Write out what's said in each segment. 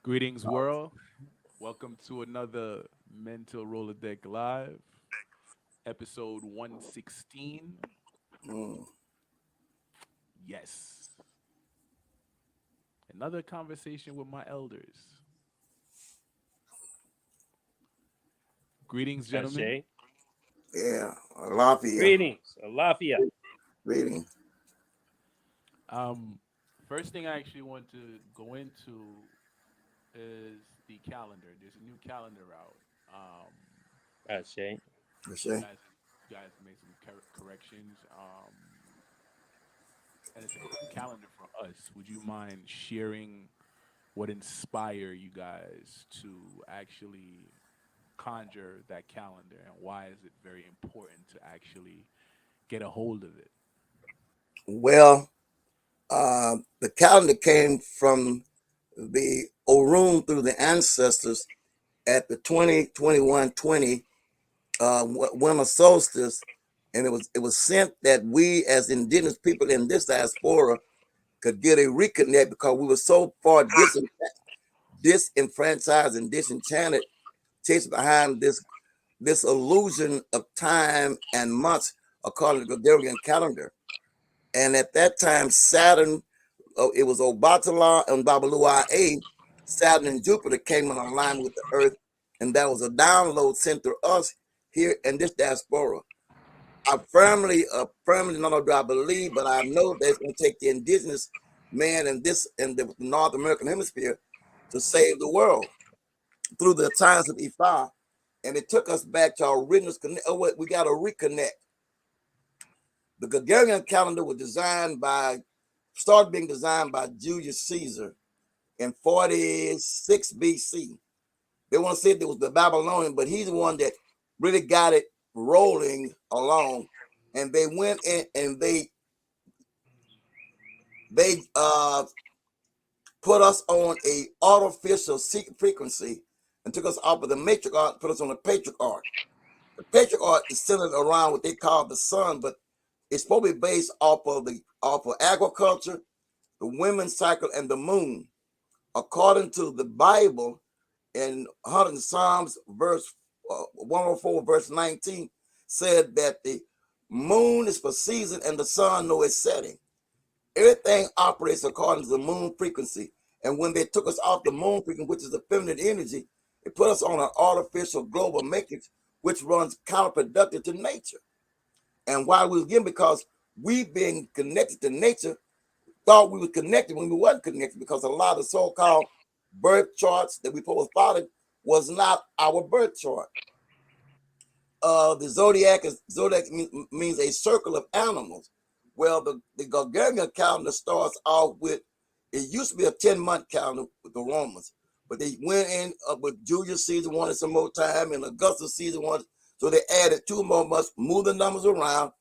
Greetings, world. Welcome to another Men-talRollADek Live, episode 116. Mm. Yes, another conversation with my elders. Greetings, gentlemen. Ashay. Yeah, Lafayette Greetings, Alafia. reading. Um, First thing I actually want to go into is the calendar. There's a new calendar out. Ashay. You You see? guys, you guys made some corrections. And it's a new calendar for us. Would you mind sharing what inspired you guys to actually conjure that calendar, and why is it very important to actually get a hold of it? Well, the calendar came from the Orun through the ancestors at the 2021-20 winter solstice, and it was sent that we as indigenous people in this diaspora could get a reconnect because we were so far disenfranchised and disenchanted, chasing behind this illusion of time and months according to the Gregorian calendar. And at that time, Saturn, it was Obatala and Babalua A, Saturn and Jupiter came in alignment with the Earth, and that was a download sent to us here in this diaspora. I firmly not only do I believe, but I know that it's going to take the indigenous man in the North American hemisphere to save the world through the times of Ephi. And it took us back to our original connect. Oh, wait, we got to reconnect. The Gregorian calendar was started being designed by Julius Caesar in 46 BC. They want to say it was the Babylonian, but he's the one that really got it rolling along. And they went in and they put us on a artificial frequency and took us off of the matriarch, put us on the patriarch. The patriarch is centered around what they call the sun, but it's supposed to be based off of agriculture, the women's cycle, and the moon. According to the Bible, in 100 Psalms, verse 104, verse 19, said that the moon is for season and the sun know its setting. Everything operates according to the moon frequency. And when they took us off the moon frequency, which is the feminine energy, it put us on an artificial global matrix, which runs counterproductive to nature. And why we was getting, because we being connected to nature thought we were connected when we wasn't connected, because a lot of so-called birth charts that we supposed following was not our birth chart. The zodiac means a circle of animals. Well, the Gregorian calendar starts off with, it used to be a 10-month calendar with the Romans, but they went in with Julius Caesar wanted some more time and Augustus Caesar wanted, so they added 2 more months, moved the numbers around,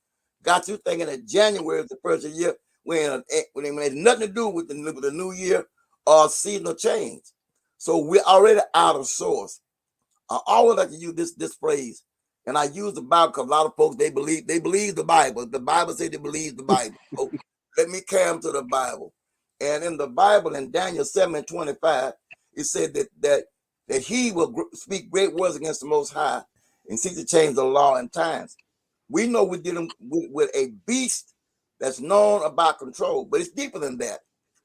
got you thinking that January is the first of the year when it had nothing to do with the new year or seasonal change. So we're already out of source. I always like to use this phrase, and I use the Bible because a lot of folks they believe the Bible. The Bible says they believe the Bible. So let me carry them to the Bible. And in the Bible, in Daniel 7:25, it said that he will speak great words against the Most High and seek to change the law and times. We know we're dealing with a beast that's known about control, but it's deeper than that.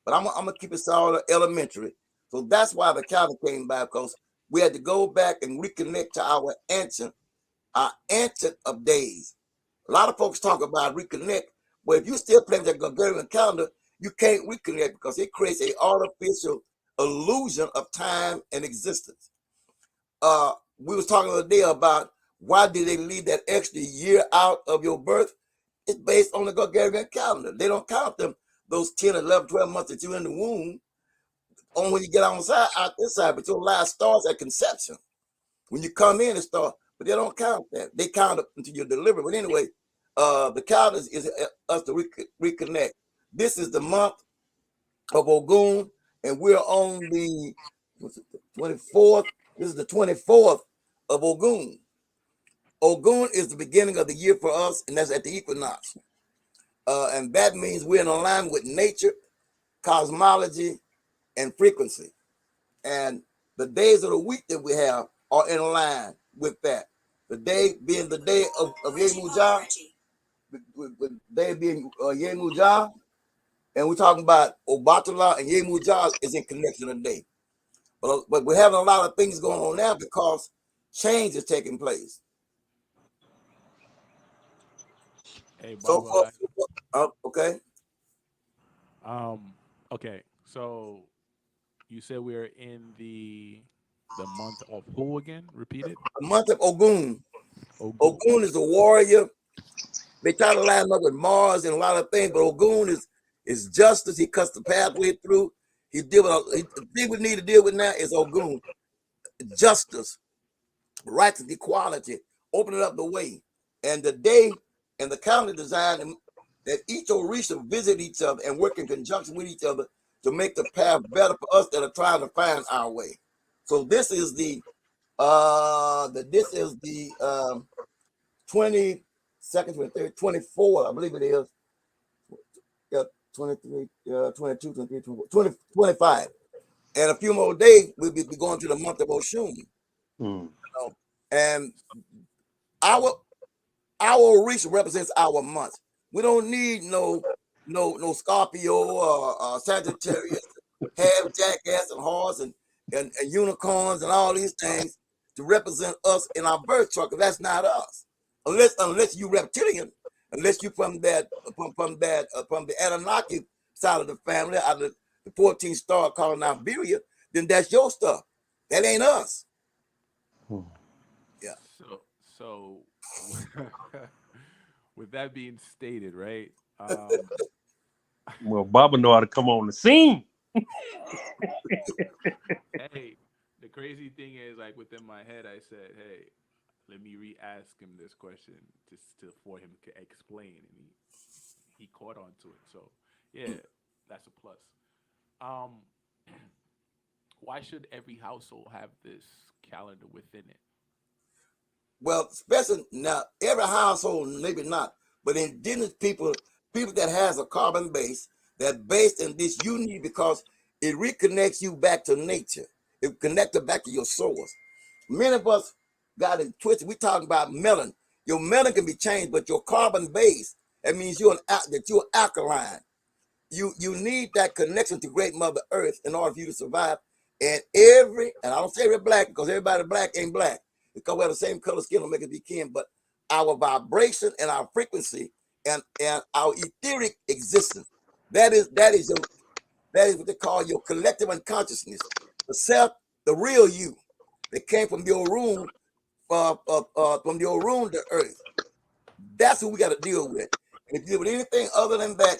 But I'm gonna keep it all elementary. So that's why the calendar came by, because we had to go back and reconnect to our ancient of days. A lot of folks talk about reconnect, but if you still playing the Gregorian calendar, you can't reconnect because it creates an artificial illusion of time and existence. We was talking the other day about why did they leave that extra year out of your birth. It's based on the Gregorian calendar. They don't count them those 10, 11, 12 months that you're in the womb on when you get out this side, but your life starts at conception. When you come in, it starts, but they don't count that. They count up until you're delivered. But anyway, the calendar is us to reconnect. This is the month of Ogun, and we're on the 24th. This is the 24th of Ogun. Ogun is the beginning of the year for us, and that's at the equinox. And that means we're in alignment with nature, cosmology, and frequency. And the days of the week that we have are in line with that. The day being the day of Yemujah, with day being Yemujah, and we're talking about Obatala and Yemujah is in connection today. But we're having a lot of things going on now because change is taking place. Hey, So Baba. okay, Um. Okay. So you said we're in the month of who again? Repeat it. the month of Ogun. Ogun. Ogun is a warrior. They try to line him up with Mars and a lot of things, but Ogun is justice. He cuts the pathway through. He deal with the thing we need to deal with now is Ogun, justice, rights and equality, opening up the way. And the day and the calendar design that each Orisha visit each other and work in conjunction with each other to make the path better for us that are trying to find our way. So this is the 22nd, 23rd, 24, I believe it is. Yeah, 23, 22, 23, 24, 20, 25. And a few more days, we'll be going to the month of Oshun. Mm. Know? And our our reach represents our month. We don't need no Scorpio or Sagittarius, have jackass and horse and unicorns and all these things to represent us in our birth chart. Because that's not us, unless you reptilian, unless you from the Anunnaki side of the family, out of the 14th star called Iberia, then that's your stuff. That ain't us. Mm. Yeah. So with that being stated, right? Um. Well, Baba know how to come on the scene. Hey, the crazy thing is, like within my head, I said, "Hey, let me re-ask him this question just to for him to explain," and he caught on to it. So yeah, that's a plus. Um, why should every household have this calendar within it? Well, especially now, every household, maybe not, but indigenous people that has a carbon base that based in this you need because it reconnects you back to nature. It connects it back to your source. Many of us got it twisted. We talking about melon. Your melon can be changed, but your carbon base, that means you're alkaline. You need that connection to Great Mother Earth in order for you to survive. And I don't say we're black because everybody black ain't black because we have the same color skin don't make us be kin, but our vibration and our frequency and our etheric existence. That is what they call your collective unconsciousness, the self, the real you that came from your room, to earth. That's who we got to deal with. And if you deal with anything other than that,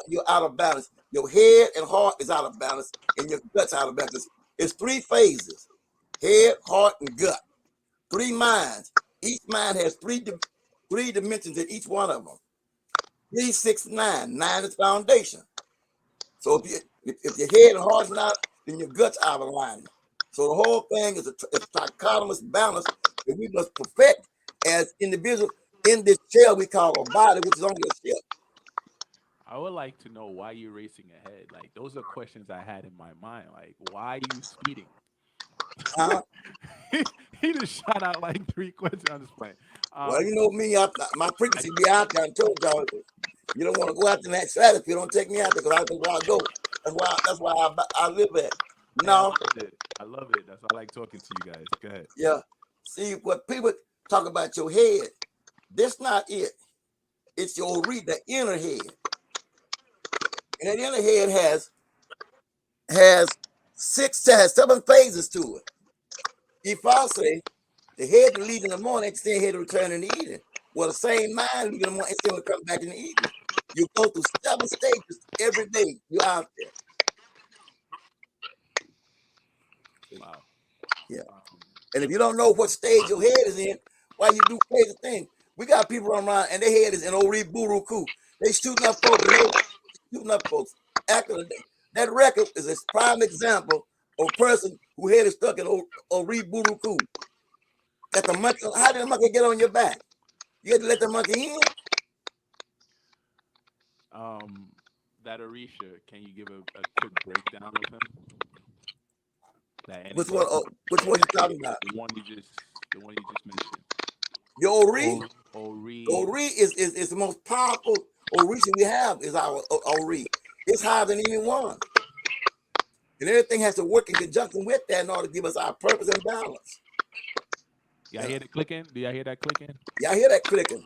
you're out of balance. Your head and heart is out of balance, and your gut's out of balance. It's three phases: head, heart, and gut. Three minds. Each mind has three dimensions in each one of them. 3, 6, 9. 9 is foundation. So if your head and heart's not, then your gut's out of alignment. So the whole thing is a trichotomous balance that we must perfect as individuals in this shell we call a body, which is only a shell. I would like to know why you're racing ahead. Like those are questions I had in my mind. Like, why are you speeding? Uh, He just shot out like three questions. I'm just playing. well, Um, you know me, my I frequency be out there. I told y'all, you don't want to go out to that stratosphere. Don't take me out there because I know where I go. That's why I live at. hey, I No, loved it. I love it. That's why I like talking to you guys. Go ahead. yeah. See, what people talk about your head, that's not it. It's the inner head. And that inner head has seven phases to it. If I say the head to lead in the morning, extend head to return in the evening. Well, the same mind lead in the morning, extend will come back in the evening. You go through 7 stages every day. You're out there. Wow. Yeah. Um, And if you don't know what stage your head is in, why you do crazy things? We got people running around and their head is in Ori Buruku. They shooting up folks, shooting up folks. After that record is a prime example of a person who head is stuck in Ori Buruku. That the monkey, how did the monkey get on your back? You had to let the monkey in. um, that Arisha, can you give a quick breakdown of him? That Which energy. one? Oh, which one you talking about? The one you just mentioned. Your Ori? Ori, Ori. Ori is the most powerful Ori we have is our Ori. It's higher than any one. And everything has to work in conjunction with that in order to give us our purpose and balance. Y'all And hear the clicking? Do y'all hear that clicking? y'all hear that clicking.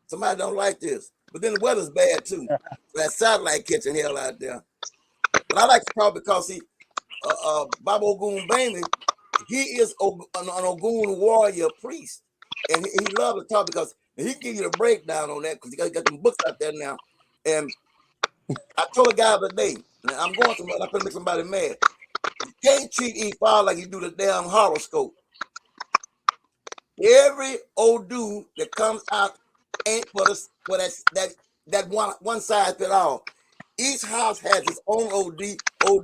Somebody don't like this. But then the weather's bad too. That satellite catching hell out there. But I like to talk because see, Baba Ogun Bami, he is an Ogun warrior priest. And he loves to talk because he can give you the breakdown on that because he got them books out there now. And I told a guy the other day, now I'm going somewhere, I'm going to make somebody mad. You can't treat E5 like you do the damn horoscope. Every old dude that comes out ain't for that one size fit all. Each house has its own OD for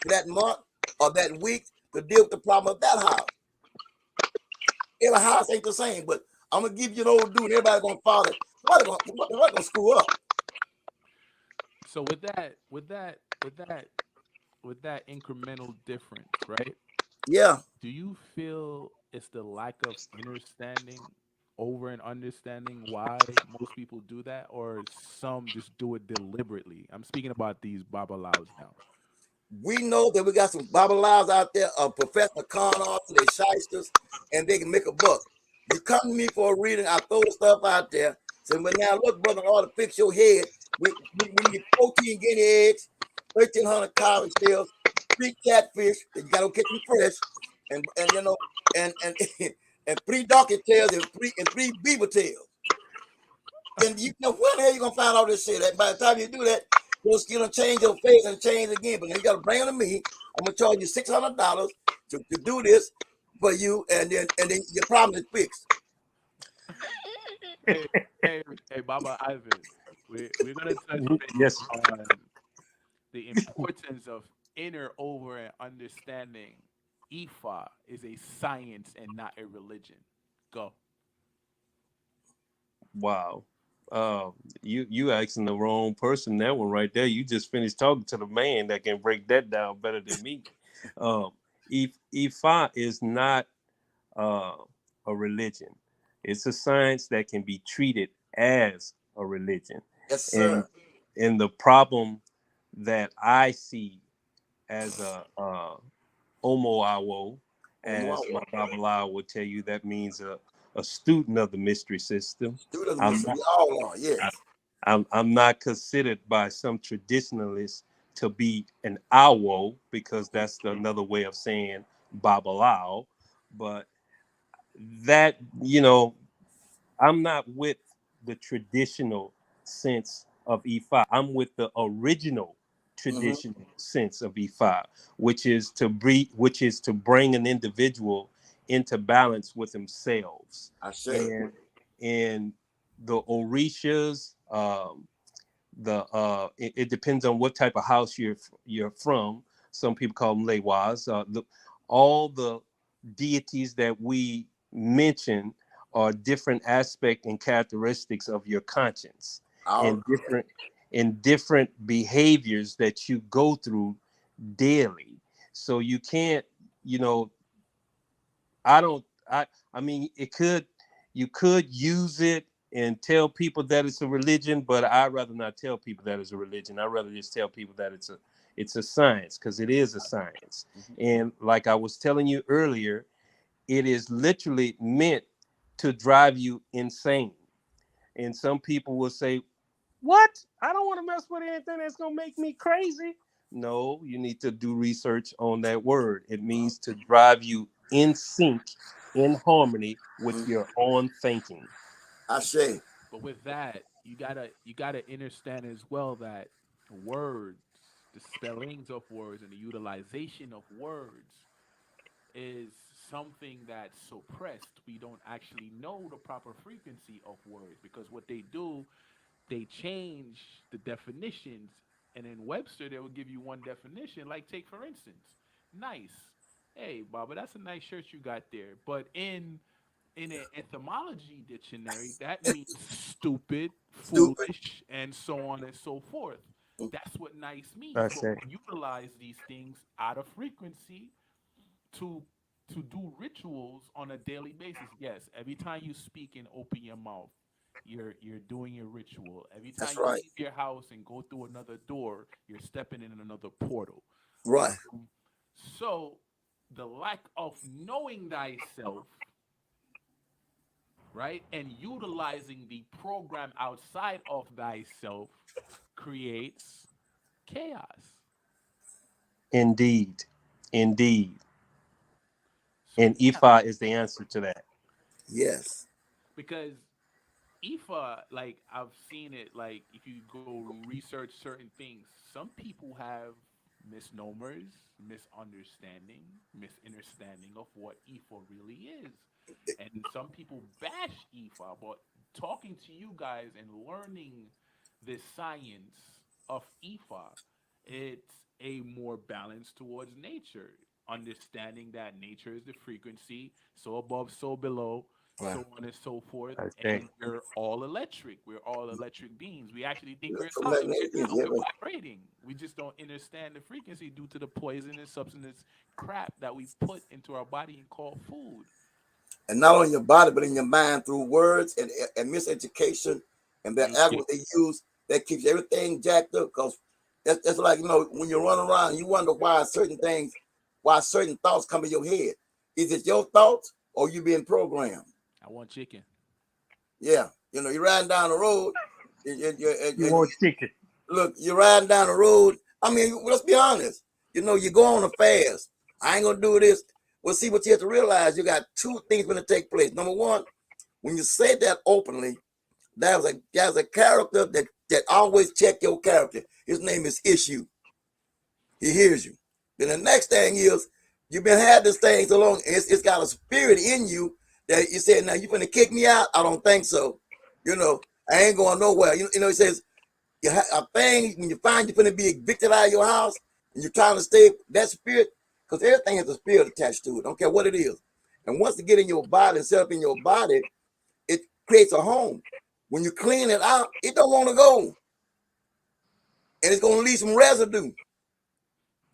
that month or that week to deal with the problem of that house. Every house ain't the same, but I'm gonna give you an old dude. Everybody's gonna follow it. Somebody gonna screw up. So with that incremental difference, right? Yeah, Do you feel it's the lack of understanding over and understanding why most people do that, or some just do it deliberately? I'm speaking about these babalaos now. we know that we got some Babalaos out there, professional con artists, they shysters, and they can make a buck. You come to me for a reading, I throw the stuff out there. Say, well, now look, brother, in order to fix your head, we need 14 guinea eggs, 1,300 cowrie shells, 3 catfish, that you got to catch them fresh, and you know, and and 3 donkey tails and 3 beaver tails. And you know where the hell you gonna find all this shit at? By the time you do that, you're gonna change your face and change again. But now you gotta bring them to me. I'm gonna charge you $600 to do this for you, and then your problem is fixed. Hey, hey, Baba Ivan, we're gonna touch base Yes. on the importance of inner over and understanding. Ifa is a science and not a religion. Go. Wow. You asking the wrong person that one right there. You just finished talking to the man that can break that down better than me. Um, Ifa is not uh, a religion. It's a science that can be treated as a religion. Yes, And sir. and the problem that I see as a Omo Awo, On my as my wall. Babala will tell you, that means a student of the mystery system. Student of I'm mission. not, We all are, I- yes. I'm not considered by some traditionalists to be an Awo because that's another way of saying Babalao. But that, I'm not with the traditional sense of E5. I'm with the original Mm-hmm. traditional sense of E5, which is to bring an individual into balance with themselves. I say. And the Orishas, it depends on what type of house you're from. Some people call them lewas. All the deities that we mention are different aspect and characteristics of your conscience, All and different behaviors that you go through daily. So you can't, you know, I don't. I mean, it could. You could use it and tell people that it's a religion, but I'd rather not tell people that it's a religion. I'd rather just tell people that it's a science, because it is a science. And like I was telling you earlier, it is literally meant to drive you insane. And some people will say, "What? I don't want to mess with anything that's gonna make me crazy." No, you need to do research on that word. It means to drive you in sync, in harmony with mm-hmm. your own thinking. I say. But with that, you gotta understand as well that words, the spellings of words, and the utilization of words is something that's suppressed. We don't actually know the proper frequency of words because what they do, they change the definitions. And in Webster, they will give you one definition. Like, take for instance, nice. Hey, Baba, that's a nice shirt you got there. But in an etymology dictionary, that means stupid, Stupid. foolish, and so on and so forth. That's what nice means. I But say. we utilize these things out of frequency to to do rituals on a daily basis. Yes, every time you speak and open your mouth, you're doing your ritual. Every That's time you right. leave your house and go through another door, you're stepping in another portal. Right. Um, so the lack of knowing thyself, right, and utilizing the program outside of thyself creates chaos. Indeed. Indeed. So And yeah, Ifa is the answer to that. Yes. because Ifa, like I've seen it, like if you go research certain things, some people have misnomers, misunderstanding, misunderstanding of what Ifa really is. And some people bash Ifa, but talking to you guys and learning the science of Ifa, it's a more balance towards nature. Understanding that nature is the frequency, so above, so below, Right. so on and so forth. I say. And we're all electric. We're all electric beings. We actually think we're solid. Electromagnetic We're things. not. Yeah, We're right. vibrating. We just don't understand the frequency due to the poisonous substance crap that we put into our body and call food. And not only in your body, but in your mind through words and miseducation and the You algorithm they use that keeps everything jacked up. Because that's like, when you run around, you wonder why certain thoughts come in your head. Is it your thoughts or you being programmed? I want chicken. Yeah. You're riding down the road You and want chicken? look, you're riding down the road. I mean, let's be honest. You go on a fast. I ain't gonna do this. Well, see what you have to realize. You got two things going to take place. Number one, when you say that openly, there's a character that always check your character. His name is Issue. He hears you. Then the next thing is you've been had this thing so long, and it's got a spirit in you that you said, now you gonna kick me out? I don't think so. You know, I ain't going nowhere. He says a thing when you find you're gonna be evicted out of your house and you're trying to stay that spirit, because everything has a spirit attached to it. Don't care what it is. And once it get in your body and set up in your body, it creates a home. When you clean it out, it don't want to go, and it's gonna leave some residue.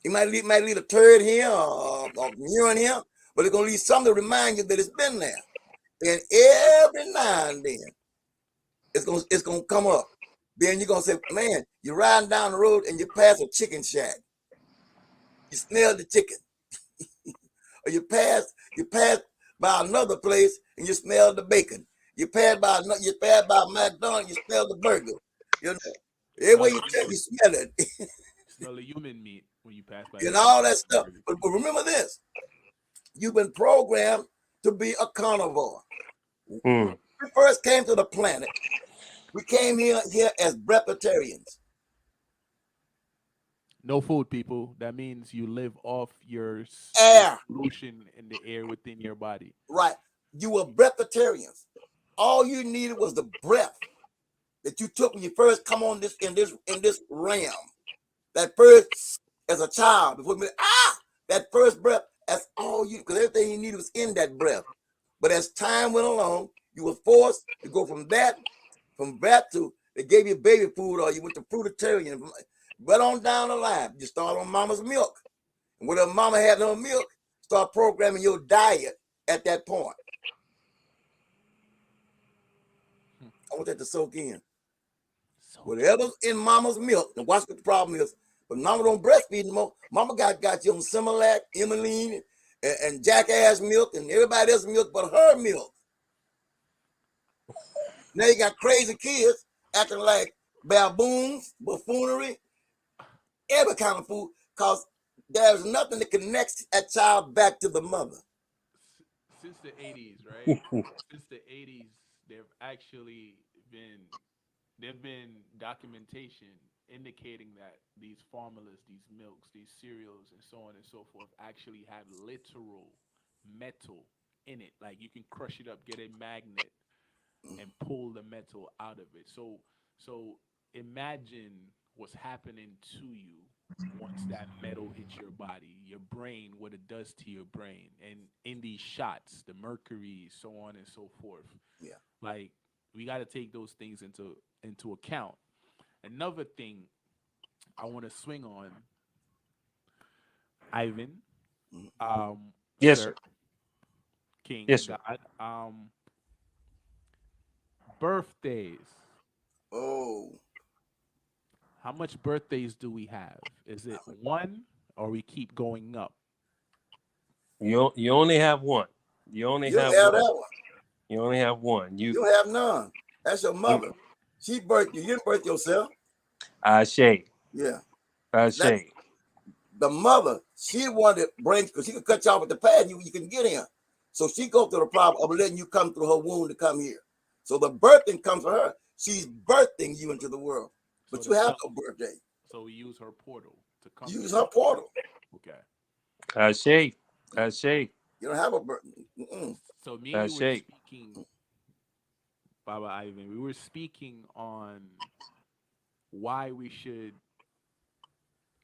It might leave a turd here or urine here, but it's gonna leave something to remind you that it's been there. And every now and then, it's gonna come up. Then you're gonna say, man, you're riding down the road and you pass a chicken shack. You smell the chicken, or you pass by another place and you smell the bacon. You pass by McDonald's, you smell the burger. You know, everywhere Smell the you turn, human. you smell it. Smell the human meat when you pass by And McDonald's all that and stuff. Burger But King. remember this: you've been programmed to be a carnivore. When Mm. we first came to the planet, we came here as breatharians. No food, people. That means you live off your Air, pollution in the air within your body. right? You were breatharians. All you needed was the breath that you took when you first come on this realm. That first, as a child, before that first breath. That's all you, because everything you needed was in that breath. But as time went along, you were forced to go from that to they gave you baby food, or you went to fruitarian. Right on down the line, you start on mama's milk, and whatever mama had in her milk, start programming your diet at that point. Hmm. I want that to soak in. Soak it. Whatever's in mama's milk, and watch what the problem is. But mama don't breastfeed no more. Mama got you on Similac, Emmeline, and Jackass milk, and everybody else's milk but her milk. Now you got crazy kids acting like baboons, buffoonery, every kind of food, because there's nothing that connects that child back to the mother. Since the 80s, right? Since the 80s, they've actually been there've been documentation indicating that these formulas, these milks, these cereals, and so on and so forth actually have literal metal in it. Like you can crush it up, get a magnet, and pull the metal out of it. So imagine what's happening to you once that metal hits your body, your brain, what it does to your brain, and in these shots, the mercury, so on and so forth. Yeah. Like we got to take those things into account. Another thing I want to swing on Ivan, Mhm. Yes, sir. sir, King Yes, sir. God. Birthdays. Oh, How much birthdays do we have? Is it one or we keep going up? You only have one. You only you don't have have one. that one. You only have one. You don't have none. That's your You mother. She birthed you. You didn't birth yourself. I say, Yeah. I That say, the mother, she wanted to bring because she could cut you off at the pad, you can get in. So she go through the problem of letting you come through her womb to come here. So the birthing comes for her. She's birthing you into the world. So But the you have tongue. no birthday. So we use her portal to come Use here. her portal. Okay. I say, I say, You don't have a birthday. Mm-mm. So me and I you were say. speaking, Baba Ivan. We were speaking on why we should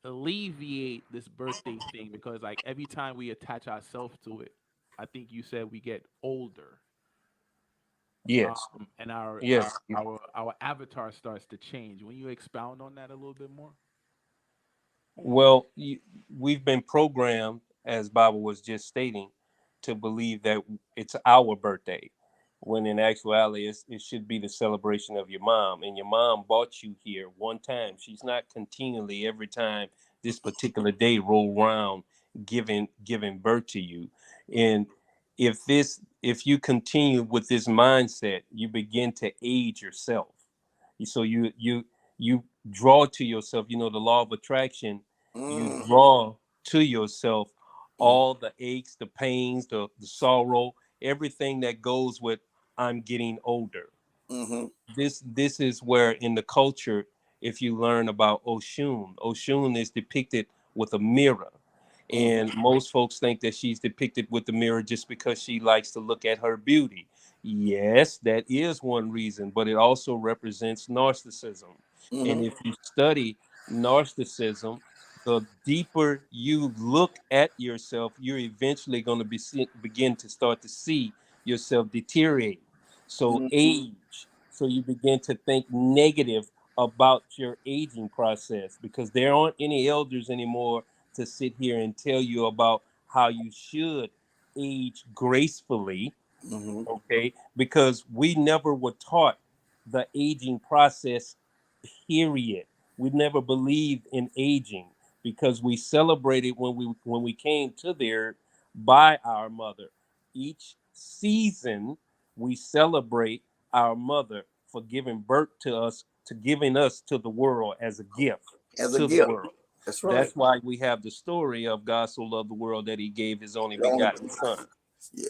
alleviate this birthday thing because like every time we attach ourselves to it, I think you said we get older, Yes, and our yes. our our avatar starts to change. When you expound on that a little bit more. Well, we've been programmed, as Baba was just stating, to believe that it's our birthday, when in actuality it should be the celebration of your mom. And your mom brought you here one time. She's not continually every time this particular day roll around giving birth to you. And if you continue with this mindset, you begin to age yourself. So you draw to yourself, the law of attraction. You Mm-hmm. draw to yourself all the aches, the pains, the sorrow, everything that goes with I'm getting older. Mm-hmm. This is where in the culture, if you learn about Oshun is depicted with a mirror. Mm-hmm. And most folks think that she's depicted with the mirror just because she likes to look at her beauty. Yes, that is one reason, but it also represents narcissism. And Mm-hmm. if you study narcissism, the deeper you look at yourself, you're eventually going to begin to start to see yourself deteriorate. So Mm-hmm. age. So you begin to think negative about your aging process because there aren't any elders anymore to sit here and tell you about how you should age gracefully, Mm-hmm. okay? Because we never were taught the aging process, period. We never believed in aging because we celebrated when we came to there by our mother. Each season we celebrate our mother for giving birth to us, to giving us to the world as a gift As a to the gift. world. That's right. That's why we have the story of God so loved the world that he gave his only The only begotten son. yeah.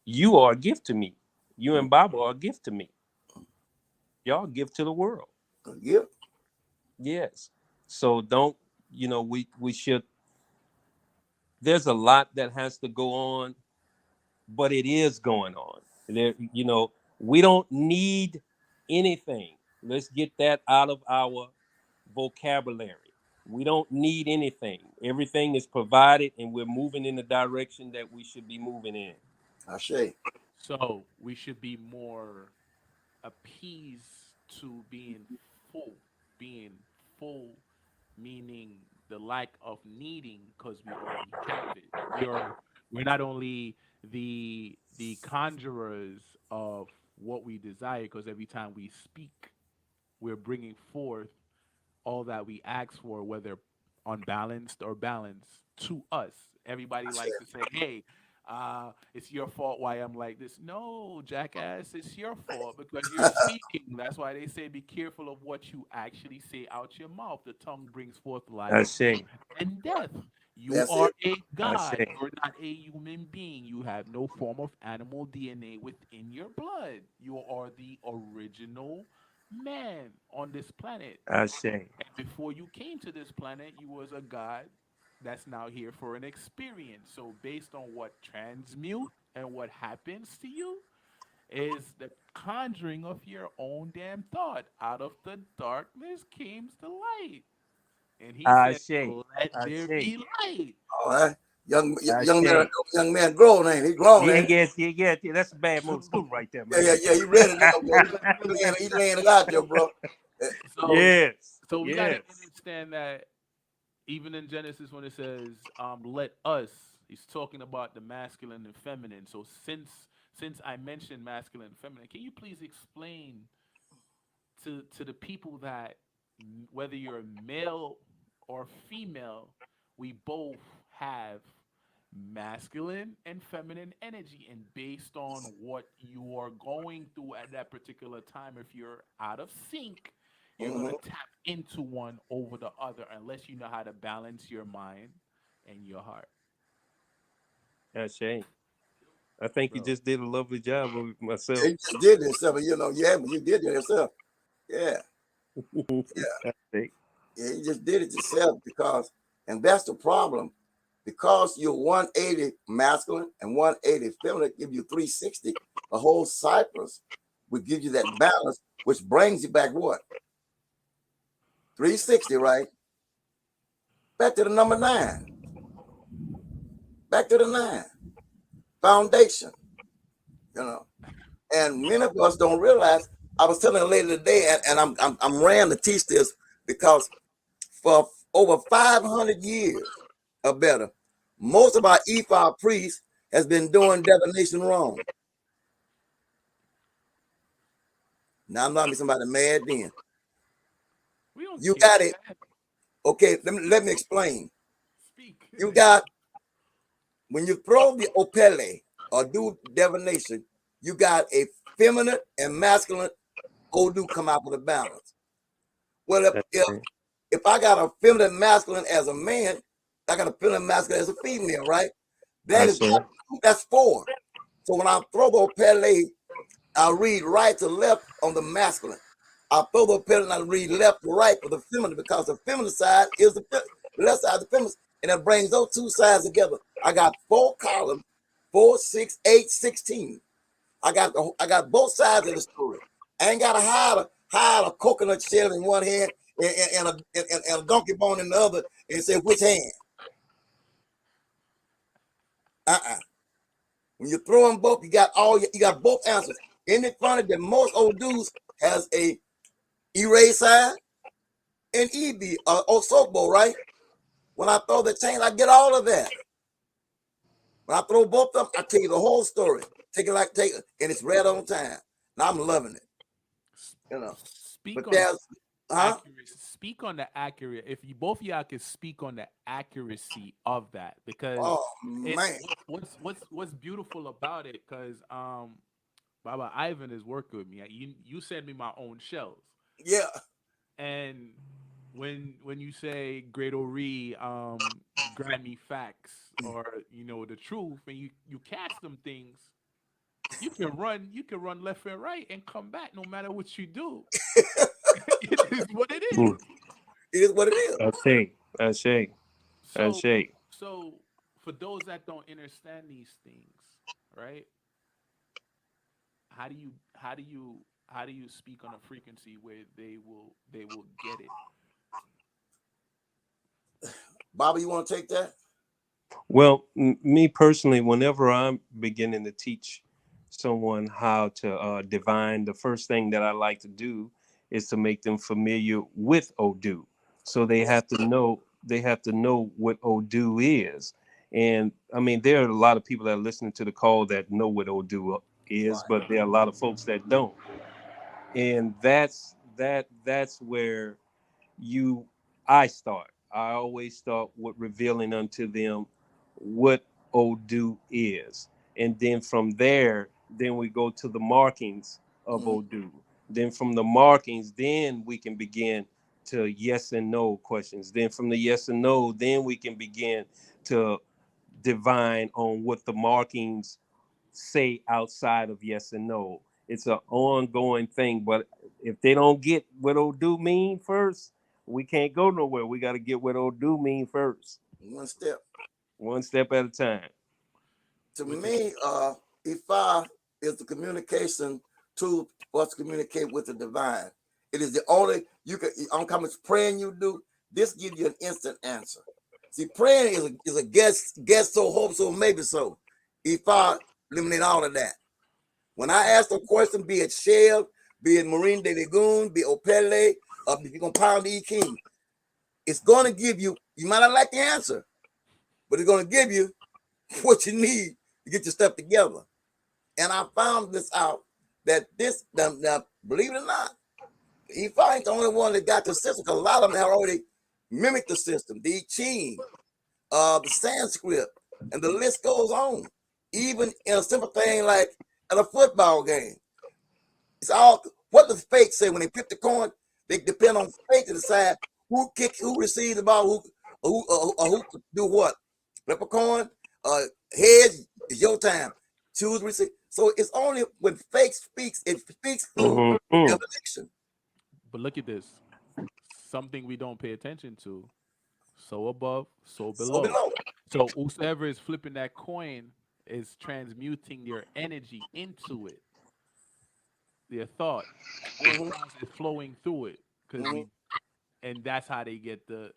You are a gift to me. You Mm-hmm. and Baba are a gift to me. Y'all give to the world. A gift. Yes. So don't, we should, there's a lot that has to go on, but it is going on. We don't need anything. Let's get that out of our vocabulary. We don't need anything. Everything is provided and we're moving in the direction that we should be moving in. I say. So we should be more appeased to full, being full, meaning the lack of needing because we already have it. We're not only the conjurers of what we desire because every time we speak, we're bringing forth all that we ask for, whether unbalanced or balanced, to us. Everybody I say. likes to say, "Hey, it's your fault why I'm like this." No, jackass, it's your fault because you're speaking. That's why they say, "Be careful of what you actually say out your mouth. The tongue brings forth I life say, and death." You That's are it. a I god. say, You're not a human being. You have no form of animal DNA within your blood. You are the original man on this planet. I say, And before you came to this planet, you was a god that's now here for an experience. So based on what transmute and what happens to you is the conjuring of your own damn thought. Out of the darkness came the light. And he I said, say, "Let I there say, be light." All right. I Young man, say. young man, grown ain't he? Grown Yeah, ain't he? yes, yeah, yeah, yeah. That's a bad So, mood school right there, Yeah, man. yeah, yeah. He ready now, bro. He laying it out there, bro. Eh, so, Yes, so we got to yes. get understand that even in Genesis when it says, let us, he's talking about the masculine and feminine. So since I mentioned masculine and feminine, can you please explain to the people that whether you're male or female, we both have masculine and feminine energy, and based on what you are going through at that particular time, if you're out of sync, you're going Mhm. to tap into one over the other unless you know how to balance your mind and your heart. That's shame. I think you Bro, just did a lovely job of it Yeah, myself. you just did it yourself. You know, yeah, but you did it yourself. Yeah, yeah, I think yeah. You just did it yourself because, and that's the problem. Because you're 180 masculine and 180 feminine, give you 360. A whole cypress would give you that balance, which brings you back what? 360, right? Back to the number nine. Back to the nine. Foundation, you know. And many of us don't realize. I was telling a lady today, and I'm ran to teach this because for over 500 years or better, most of our Ephi priests has been doing divination wrong. Now I'm not be somebody mad then. we don't You care, got it. man. Okay, let me explain. Speak. You got when you throw the opele or do divination, you got a feminine and masculine Odu come out with a balance. Well, that's if it. if I got a feminine masculine as a man, I got a feminine masculine as a female, right? That That's is it. that's four. So when I throw the opele, I read right to left on the masculine. I throw the opele and I read left to right for the feminine because the feminine side is the left side of the feminine, and it brings those two sides together. I got four columns, 4, 6, 8, 16. I got both sides of the story. I ain't got to hide a coconut shell in one hand and a donkey bone in the other and say which hand. Uh-uh. When you throw them both, you got both answers. Isn't it funny that most old dudes has a E-ray side and EB or Sobo, right? When I throw the chain, I get all of that. When I throw both of them, I tell you the whole story. Take it, and it's right on time. Now I'm loving it, you know. Speak But on there's, huh? accuracy. Speak on the accurate. If you both of y'all could speak on the accuracy of that, because Oh it man, what's beautiful about it, because Baba Ivan has worked with me. You send me my own shells, yeah. and when you say Great Ori, grant me facts or the truth, and you cast them things, you can run left and right and come back no matter what you do. It is what it is. Mm. It is what it is. I say. I say. I So say. so for those that don't understand these things, right? How do you speak on a frequency where they will get it? Bobby, you want to take that? Well, me personally, whenever I'm beginning to teach someone how to divine, the first thing that I like to do is to make them familiar with Odu. So they Yeah, have to know what Odu is. And I mean, there are a lot of people that are listening to the call that know what Odu is, right. but there are a lot of folks that don't. And that's where you I start. I always start with revealing unto them what Odu is. And then from there, then we go to the markings of Mm-hmm. Odu. Then from the markings, then we can begin to yes and no questions. Then from the yes and no, then we can begin to divine on what the markings say outside of yes and no. It's an ongoing thing, but if they don't get what Odu mean first, we can't go nowhere. We got to get what Odu mean first, One step. one step at a time. To Which is me, Ifa is the communication tool for us to communicate with the divine. It is the only you can. I don't care how much praying you do. This gives you an instant answer. See, praying is a guess so, hope so, maybe so. Ifa eliminate all of that. When I ask a question, be it Shell, be it Marine de Lagoon, be it Opele, if you're gonna pound the E King, It's going to give you, you might not like the answer, but it's going to give you what you need to get your stuff together. And I found this out that this, now believe it or not, Ephi ain't the only one that got the system, because a lot of them have already mimicked the system, the I Ching, the Sanskrit, and the list goes on. Even in a simple thing like at a football game, it's all what does fate say when they flip the coin? They depend on fate to decide who kicks, who receives the ball, who do what. Flip a coin, heads is your time. Choose receive. So it's only when fate speaks, it speaks through Mm-hmm. evolution. But look at this. Something we don't pay attention to. So above, so So below. below. So whoever is flipping that coin is transmuting their energy into it, their thought. It Hmm. flows, it's flowing through it. Because Hmm. we and that's how they get the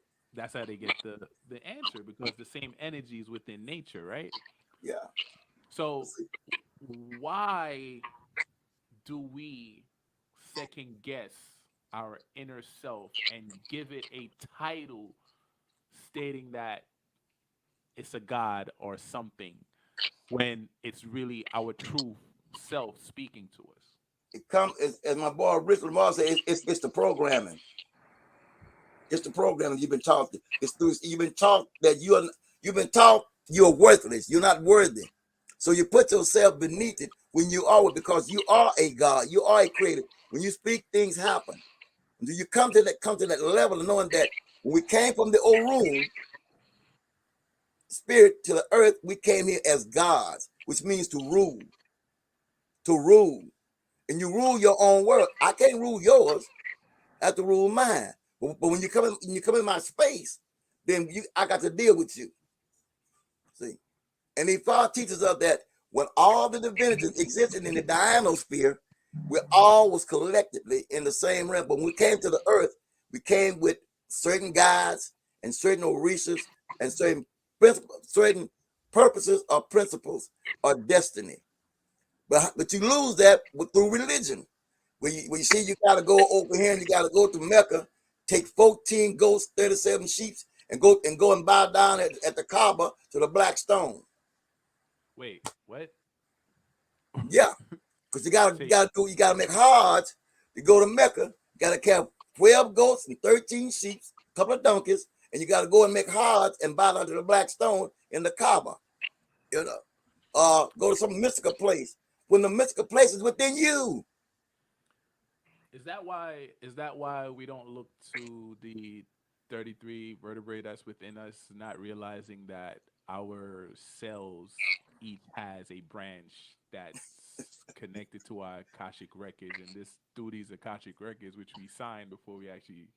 answer, because the same energy is within nature, right? Yeah. So Let's see. why do we second guess our inner self and give it a title stating that it's a god or something when it's really our true self speaking to us? It comes as my boy Rich Lamar said. It's the programming. It's the programming you've been taught. It's through you've been taught that you've been taught you're worthless. You're not worthy. So you put yourself beneath it when you are, because you are a God. You are a creator. When you speak, things happen. Until you come to that level of knowing that when we came from the old room, spirit to the earth, we came here as gods, which means to rule. To rule. And you rule your own world. I can't rule yours. I have to rule mine. But when you come in my space, then I got to deal with you. See, and the Father teaches us that when all the divinities existed in the Dianosphere, we all was collectively in the same realm. But when we came to the earth, we came with certain guides and certain orishas and certain principles, certain purposes or principles or destiny. But you lose that through religion. When you see you got to go over here and you got to go to Mecca, take 14 goats, 37 sheep, and go and bow down at the Kaaba to the black stone. Wait, what? Yeah, because Say, you gotta make Hajj to go to Mecca. You gotta have 12 goats and 13 sheep, a couple of donkeys, and you gotta go and make Hajj and bow down to the black stone in the Kaaba. You know, go to some mystical place when the mystical place is within you. is that why we don't look to the 33 vertebrae that's within us, not realizing that our cells each has a branch that's connected to our Akashic records, and this through these Akashic records, which we signed before we actually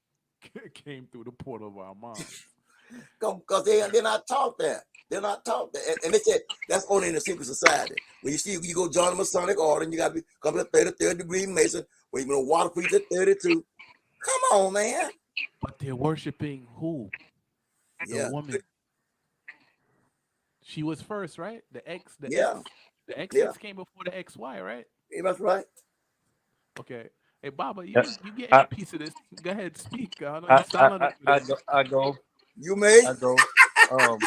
came through the portal of our moms. Because they're not taught that. They're not taught that. And they said that's only in the secret society. When you see you go join the Masonic order and you got to be come to 33rd degree Mason, where you know water priest at 32. Come on, man. But they're worshiping who? The Yeah, woman. She was first, right? The X, the yeah, X, the yeah. XX came before the XY, right? Yeah, that's right. Okay. Hey, Baba, Yeah. you getting a I, piece of this? Go ahead, speak. I know you I, I, silent I, over I there. go, I go, You may. I go. Um,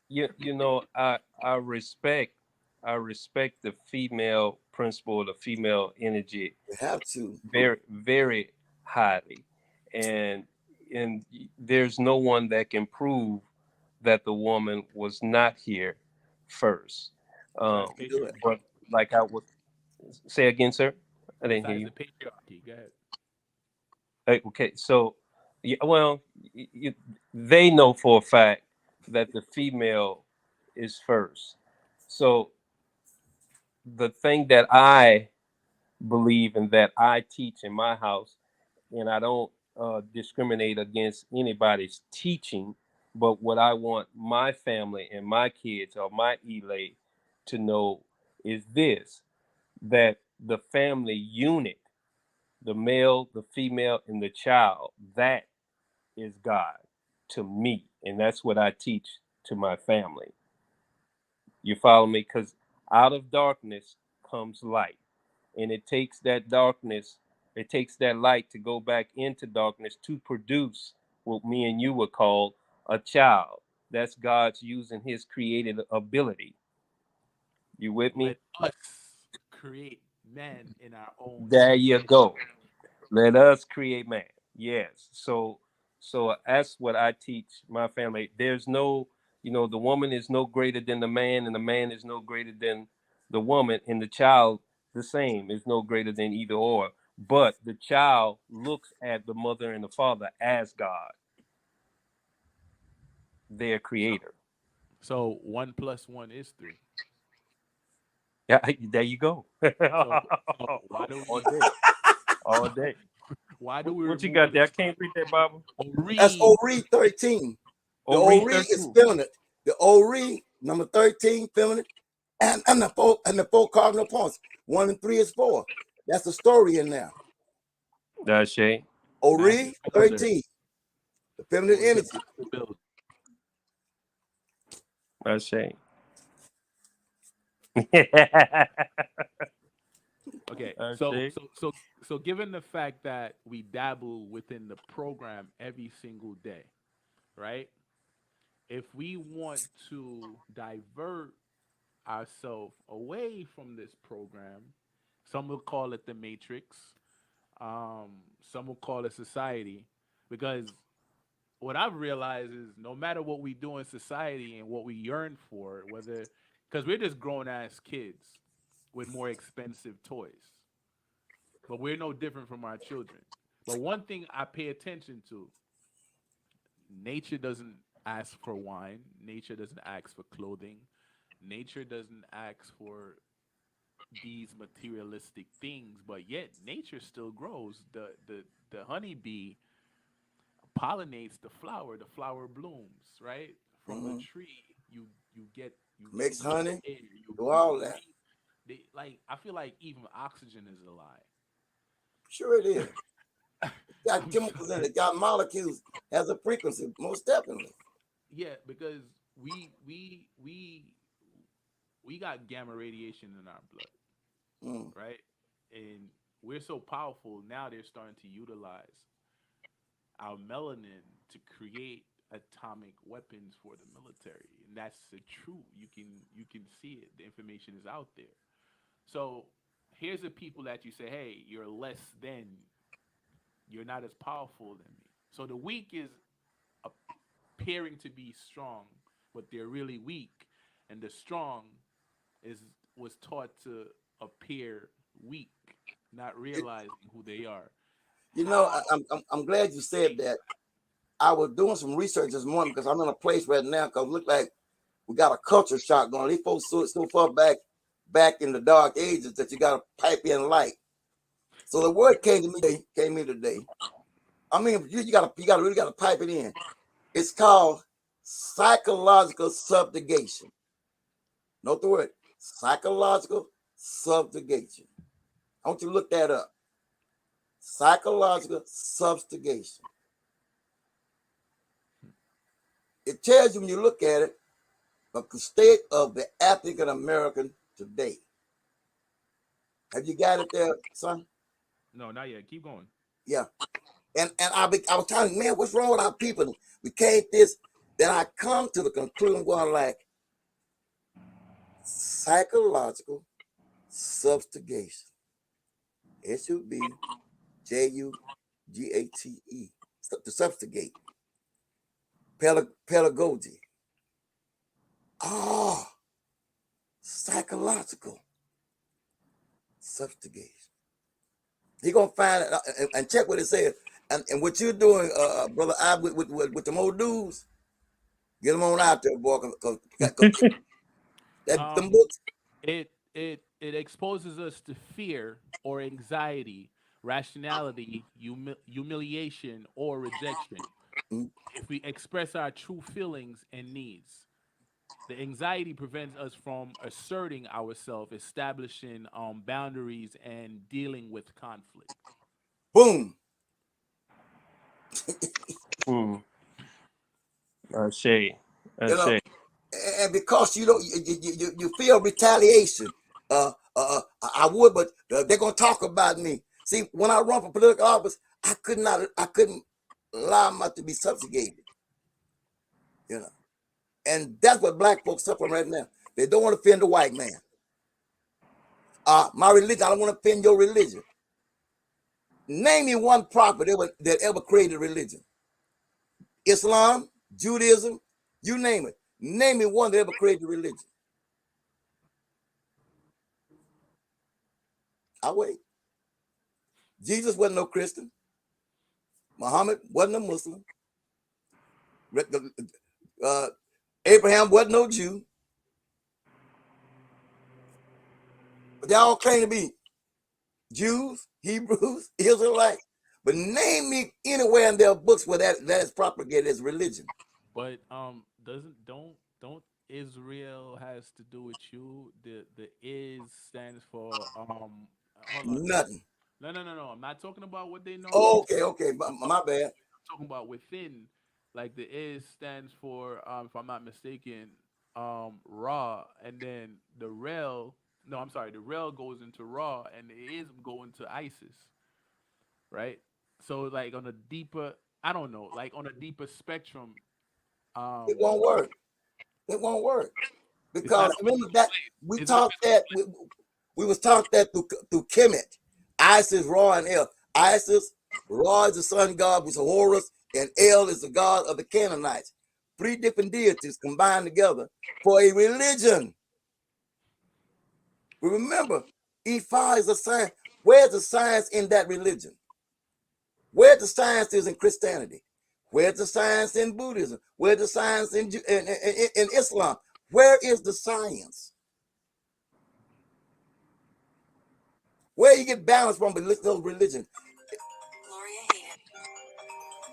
you know, I respect the female principle, the female energy, You have to. very, very highly, and and there's no one that can prove that the woman was not here first. Besides You do it. But patriarchy. like I would say again, sir, I didn't hear Besides you. the patriarchy. Go ahead. Okay, so yeah, well, they know for a fact that the female is first. So the thing that I believe and that I teach in my house, and I don't discriminate against anybody's teaching, but what I want my family and my kids or my elate to know is this: that the family unit, the male, the female, and the child, that is God to me. And that's what I teach to my family. You follow me? Because out of darkness comes light. And it takes that darkness, it takes that light to go back into darkness to produce what me and you would call a child. That's God's using his creative ability. You with me? Let us create man in our own There you image. go. Let us create man. Yes. So that's what I teach my family. There's no, the woman is no greater than the man, and the man is no greater than the woman, and the child the same is no greater than either or. But the child looks at the mother and the father as God, their So, creator. so 1 plus 1 is 3. Yeah, there you go. So why do All we day, all day. why do What, we what you remove got the there? I son? can't read that Bible. That's Ori. Ori 13. The Oh, read Ori is 13. feminine. The Ori, number 13, feminine, and the four cardinal points. 1 and 3 is 4. That's the story in there. That's Shay. Master Ori builder. 13, the He feminine was the energy. master builder. That's Shay. Okay, That's so Shay. so so so given the fact that we dabble within the program every single day, right? If we want to divert ourselves away from this program, some will call it the matrix, some will call it society, because what I've realized is no matter what we do in society and what we yearn for, whether because we're just grown ass kids with more expensive toys, but we're no different from our children. But one thing I pay attention to, nature doesn't ask for wine, nature doesn't ask for clothing, nature doesn't ask for these materialistic things, but yet nature still grows. The honeybee pollinates the flower blooms, right? From the Hmm. tree, you Mix get the honey, air, do you all that. breathe. Like I feel like even oxygen is a lie. Sure it is. It's got I'm chemicals in it. sorry. It got molecules, has a frequency, most definitely. Yeah, because we got gamma radiation in our blood, Mm. right? And we're so powerful now. They're starting to utilize our melanin to create atomic weapons for the military, and that's the truth. You can see it. The information is out there. So here's the people that you say, hey, you're less than, you're not as powerful than me. So the weak is appearing to be strong, but they're really weak, and the strong is was taught to appear weak, not You, realizing who they are. you know, How? I'm glad you said that. I was doing some research this morning because I'm in a place right now because it look like we got a culture shock going. These folks so far back in the dark ages that you got to pipe in light. So the word came to me today. I mean, you really got to pipe it in. It's called psychological subjugation. Note the word psychological subjugation. I want you to look that up. Psychological subjugation. It tells you when you look at it the state of the African American today. Have you got it there, son? No, not yet. Keep going. Yeah. And I was telling you, man, what's wrong with our people? We can't this. Then I come to the conclusion going like psychological subjugation. Subjugate. To subjugate. Pedagogy. Oh, psychological subjugation. You're gonna find it and check what it says. And what you're doing, brother, I with the more dudes, get them on out there, boy. Cause them Um, books. it exposes us to fear or anxiety, rationality, humiliation, or rejection. Mm, If we express our true feelings and needs, the anxiety prevents us from asserting ourselves, establishing boundaries, and dealing with conflict. boom. Hmm. Shay. You know, Shay. and because you don't, you feel retaliation. I would, but they're gonna talk about me. See, when I run for political office, I couldn't. allow them to be subjugated. You know, and that's what black folks suffering right now. They don't want to offend the white man. My religion, I don't want to offend your religion. Name me one prophet that ever created a religion. Islam, Judaism, you name it. Name me one that ever created a religion. I wait. Jesus wasn't no Christian. Muhammad wasn't a Muslim. Uh, Abraham wasn't no Jew. But they all claim to be Jews, Hebrews, Israelites. But name me anywhere in their books where that is propagated as religion. But doesn't don't Israel has to do with you? The is stands for hold on. Nothing. No. I'm not talking about what they know as. Oh, okay, okay. I'm My bad. talking about within. Like the is stands for if I'm not mistaken, raw, and then the rel. No, I'm sorry. The rel goes into raw, and the is go into ISIS, right? So like on a deeper, I don't know, like on a deeper spectrum, It um, won't work. It won't work. it's not Because a remember that we it's not talked that we was taught that through Kemet. Isis, Ra, and El. Isis, Ra is the sun god, which is Horus, and El is the god of the Canaanites. Three different deities combined together for a religion. We remember, Ephi is a science. Where's the science in that religion? Where's the science is in Christianity? Where's the science in Buddhism? Where's the science in Islam? Where is the science? Where you get balance from those religions?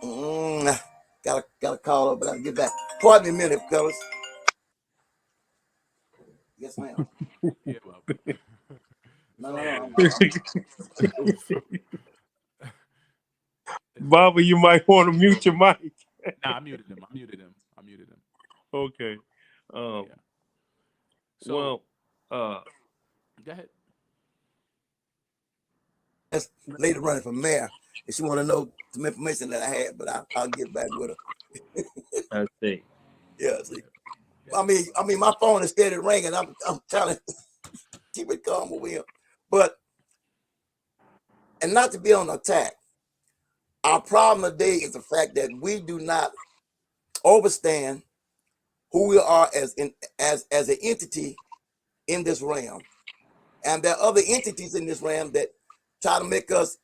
Mm, gotta call up, but I'll get back. Pardon me a minute, fellas. Yes, ma'am. yeah, Baba. No, no, So no. so it's like Baba, you might want to mute your mic. nah, I muted him. I muted him. I muted him. Okay. Um, Yeah. So well, uh, go ahead. That's lady running for mayor, and she want to know some information that I had, but I'll get back with her. I see. Yeah, see. Yeah. Yeah. I mean, my phone is steady ringing. I'm trying to keep it calm with him, but and not to be on attack. Our problem today is the fact that we do not understand who we are as an entity in this realm, and there are other entities in this realm that try to make us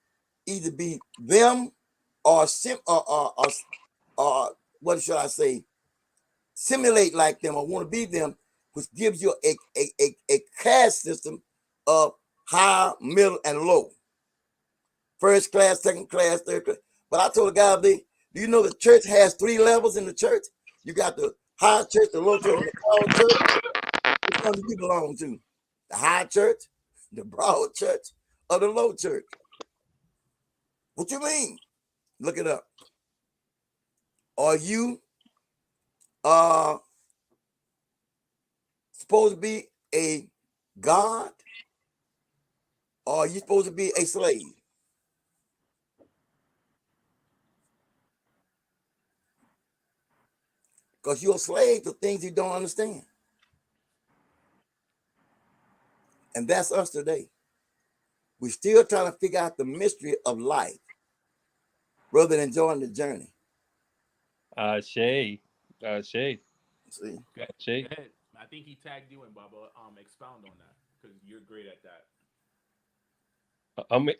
either be them or or what should I say, simulate like them or want to be them, which gives you a caste system of high, middle, and low. First class, second class, third class. But I told the guy, do you know the church has three levels in the church? You got the high church, the low church, and the broad church. Which one do you belong to? The high church, the broad church, or the low church? What you mean? Look it up. Are you uh supposed to be a god, or are you supposed to be a slave? Because you're a slave to things you don't understand. And that's us today. We're still trying to figure out the mystery of life rather than enjoying the journey. Shay, Shay, See? Go ahead. Shay. Go ahead. I think he tagged you in, Baba. Expound on that because you're great at that. I mean,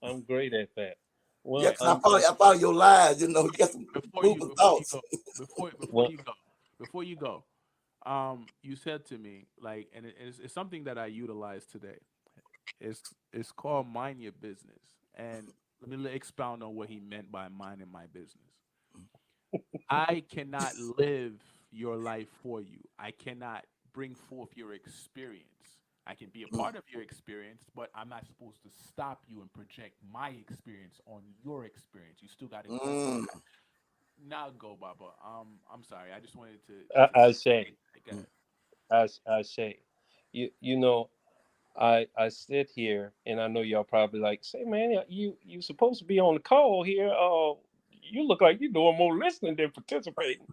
I'm great at that. Yeah, Well, because I follow your lies, you got some food for Before you thoughts. go, before well, you go, before you go, you said to me like, and it's something that I utilize today. It's called mind your business, and let me expound on what he meant by minding my business. I cannot live your life for you. I cannot bring forth your experience. I can be a Mm, part of your experience, but I'm not supposed to stop you and project my experience on your experience. You still got to go through mm, that. Now go, Baba. I'm sorry. I just wanted to I say, say, go ahead. I say, you know, I sit here and I know y'all probably like, say, man, you supposed to be on the call here. You look like you're doing more listening than participating.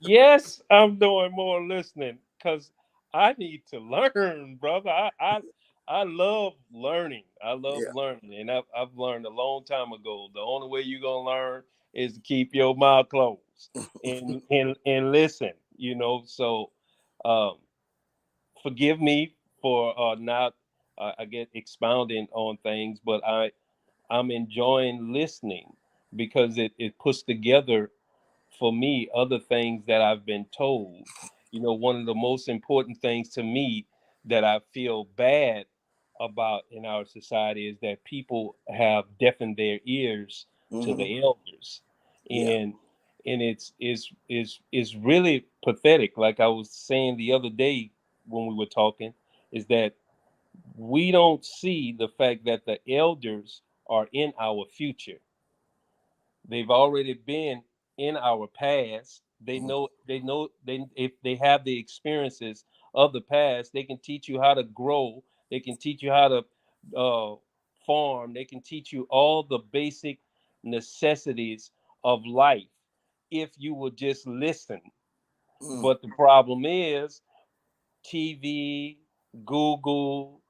Yes, I'm doing more listening because I need to learn, brother. I love learning. I love Yeah. learning, and I've learned a long time ago. The only way you're gonna learn is to keep your mouth closed and listen. You know, so um, forgive me for not, I get expounding on things, but I'm enjoying listening because it puts together for me other things that I've been told. You know, one of the most important things to me that I feel bad about in our society is that people have deafened their ears to Hmm. the elders. Yeah. And it's really pathetic. Like I was saying the other day when we were talking, is that we don't see the fact that the elders are in our future. They've already been in our past. They if they have the experiences of the past, they can teach you how to grow. They can teach you how to farm. They can teach you all the basic necessities of life if you would just listen. Mm. But the problem is TV, Google,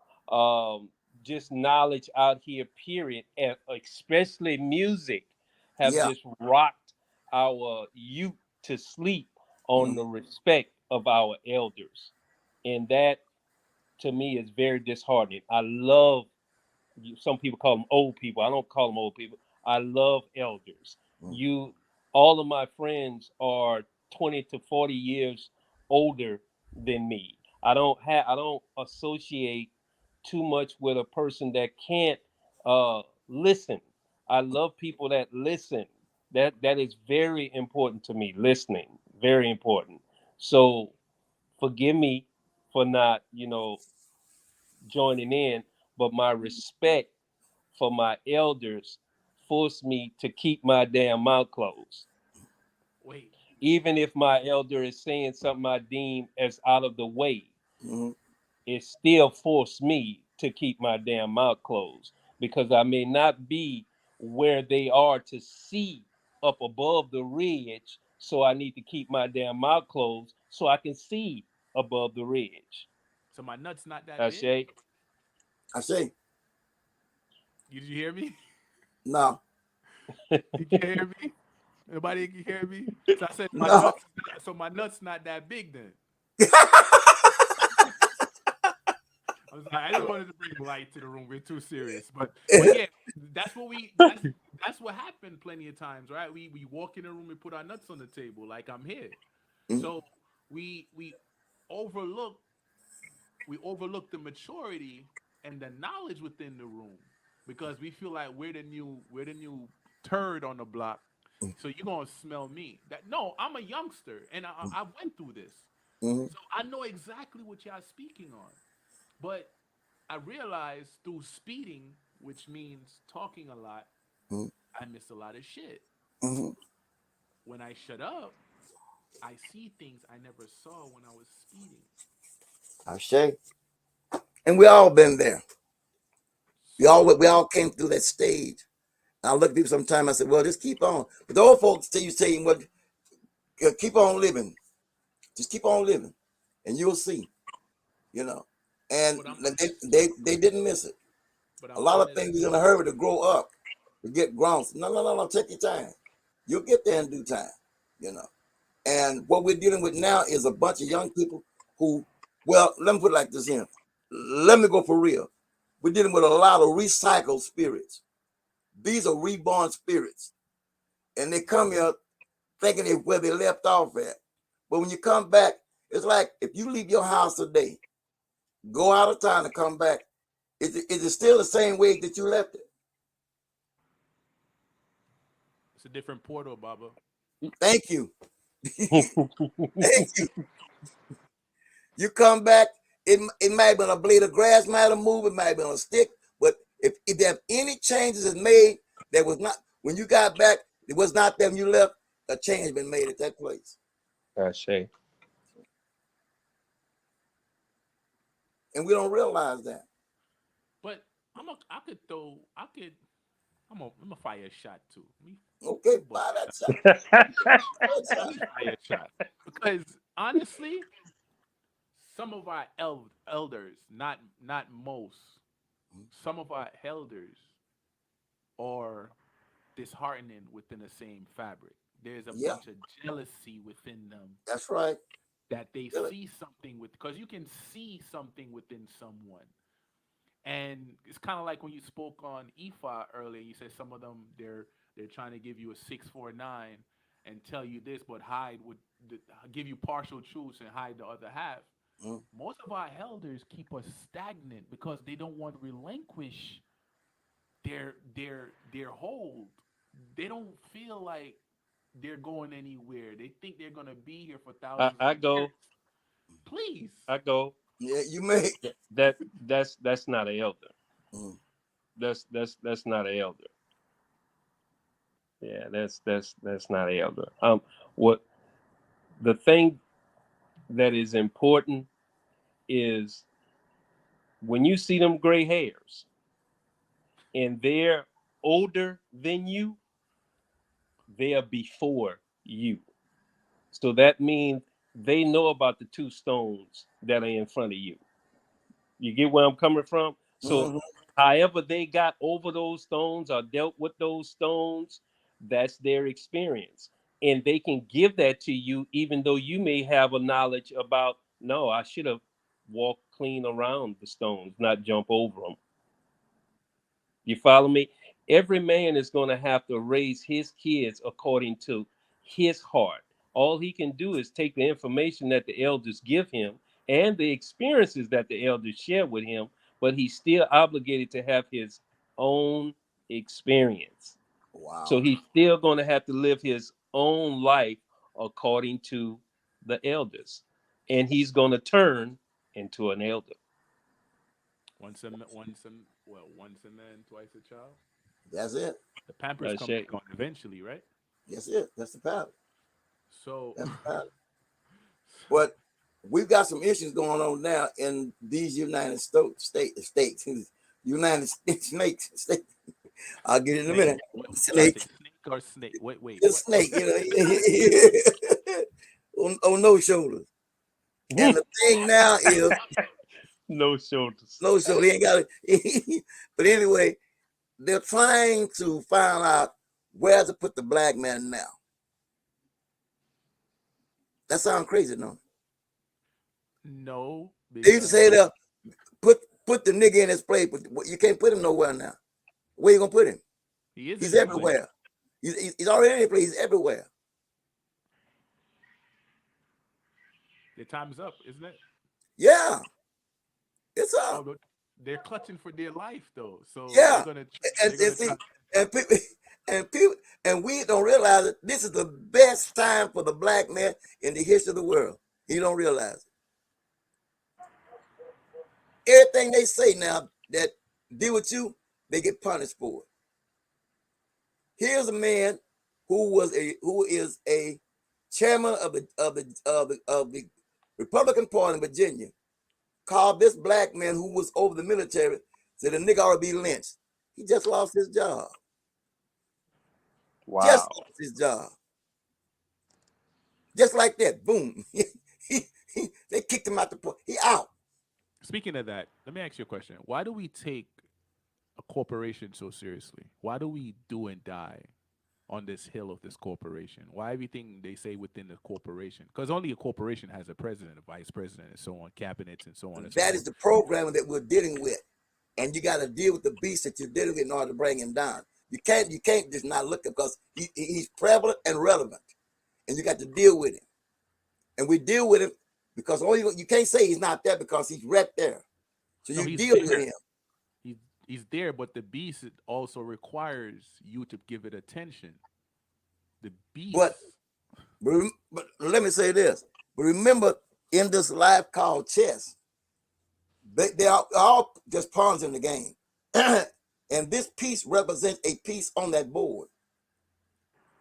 just knowledge out here, period, and especially music, have Yeah. just rocked our youth to sleep on Mm. the respect of our elders. And that to me is very disheartening. I love, some people call them old people. I don't call them old people. I love elders. Mm. You, all of my friends are 20 to 40 years older than me. I don't associate too much with a person that can't listen. I love people that listen. That is very important to me. Listening, very important. So forgive me for not, joining in, but my respect for my elders forced me to keep my damn mouth closed. Wait, Even if my elder is saying something I deem as out of the way, Hmm. it still forced me to keep my damn mouth closed because I may not be where they are to see up above the ridge. So I need to keep my damn mouth closed so I can see above the ridge. so my nut's not that big? Ashay? I say, Did you hear me? no, You can hear me? Nobody can hear me. So I said my no. nuts. So my nuts not that big then. I was like, I just wanted to bring light to the room. We're too serious, but yeah, that's what we that's what happened plenty of times, right? We walk in the room and put our nuts on the table, like I'm here. Mm. So we overlook we overlook the maturity and the knowledge within the room because we feel like we're the new turd on the block. So you're gonna smell me. That no, I'm a youngster and I went through this, Mm. so I know exactly what y'all speaking on. But I realized through speeding, which means talking a lot, Mm. I miss a lot of shit. Mm. When I shut up, I see things I never saw when I was speeding. I say, and we all been there. We So all came through that stage. And I look at people sometimes. I say, well, just keep on. But the old folks tell you saying, well, keep on living. Just keep on living, and you'll see. You know. And but I'm they didn't miss it. but A I'm lot of honest. things you're in a hurry to grow up, to get grown. No, no, no, no. Take your time. You'll get there in due time. You know. And what we're dealing with now is a bunch of young people who, well, let me put it like this here. Let me go for real. We're dealing with a lot of recycled spirits. These are reborn spirits. And they come here thinking they where they left off at. But when you come back, it's like if you leave your house today, go out of town and come back, is it still the same way that you left it? It's a different portal, Baba. Thank you. Thank you. You come back, it might have been a blade of grass, might have moved, it might have been a stick, but if there any changes is made that was not when you got back, it was not them you left, a change been made at that place. Ashay. And we don't realize that. But I could throw. I could. I'm a fire a shot too. Okay, Me bust buy a that shot. shot. Buy that Let shot. me fire a shot because honestly, some of our elders, not most, some of our elders are disheartening within the same fabric. There's a Yeah, bunch of jealousy within them that's right. that they Feel it. see something with, because you can see something within someone. And it's kind of like when you spoke on Ephi earlier. You said some of them they're trying to give you a 649 and tell you this, but hide with give you partial truths and hide the other half. Mm. Most of our elders keep us stagnant because they don't want to relinquish their hold. They don't feel like they're going anywhere. They think they're gonna be here for I, thousands of I years. go, Please. I go. Yeah, you may. That's not an elder. Mm. That's not an elder. Yeah, that's not an elder. What the thing that is important is when you see them gray hairs and they're older than you, they are before you. So that means they know about the two stones that are in front of you. You get where I'm coming from? So, Hmm. however they got over those stones or dealt with those stones, that's their experience. And they can give that to you, even though you may have a knowledge about, no, I should have walked clean around the stones, not jump over them. You follow me? Every man is going to have to raise his kids according to his heart. All he can do is take the information that the elders give him and the experiences that the elders share with him, but he's still obligated to have his own experience. So Wow. he's still going to have to live his own life according to the elders. And he's going to turn into an elder. Once a man, twice a child. That's it. The Pampers That's come it. back on eventually, right? That's it. That's the pattern. So, That's the pattern. But we've got some issues going on now in these States, United States snakes. I'll get it in a snake. minute. What y'all say? Snake, Snake or snake? Wait. the What? snake, on no shoulders. And the thing now is No shoulders. no shoulder. He ain't got it. But anyway, they're trying to find out where to put the black man now. That sounds crazy, no? No, They used to say because that put put the nigga in his place, but you can't put him nowhere now. Where you gonna put him? he is in He's his place. everywhere. He's already in his place. He's everywhere. Their time's up, isn't it? Yeah, it's Oh, up. but they're clutching for their life though, so they're Yeah, gonna and, they're and gonna see, try. people and people and we don't realize that this is the best time for the black man in the history of the world. You don't realize it. Everything they say now that deal with you, they get punished for it. Here's a man who is a chairman of the Republican Party in Virginia. Called this black man who was over the military, said the nigga ought to be lynched. He just lost his job. Just Wow. lost his job. Just like that. Boom. They kicked him out the party. He out. Speaking of that, let me ask you a question. Why do we take a corporation so seriously? Why do we do and die on this hill of this corporation? Why everything they say within the corporation? Because only a corporation has a president, a vice president, and so on, cabinets, and so on and so That forth. is the programming that we're dealing with. And you got to deal with the beast that you're dealing with in order to bring him down. You can't just not look at because he's prevalent and relevant. And you got to deal with him. And we deal with him because only you can't say he's not there because he's right there. So No, you he's deal with there. him. He's he's there, but the beast also requires you to give it attention. The beast. But but let me say this. But remember, in this life called chess, they are all just pawns in the game. And this piece represents a piece on that board.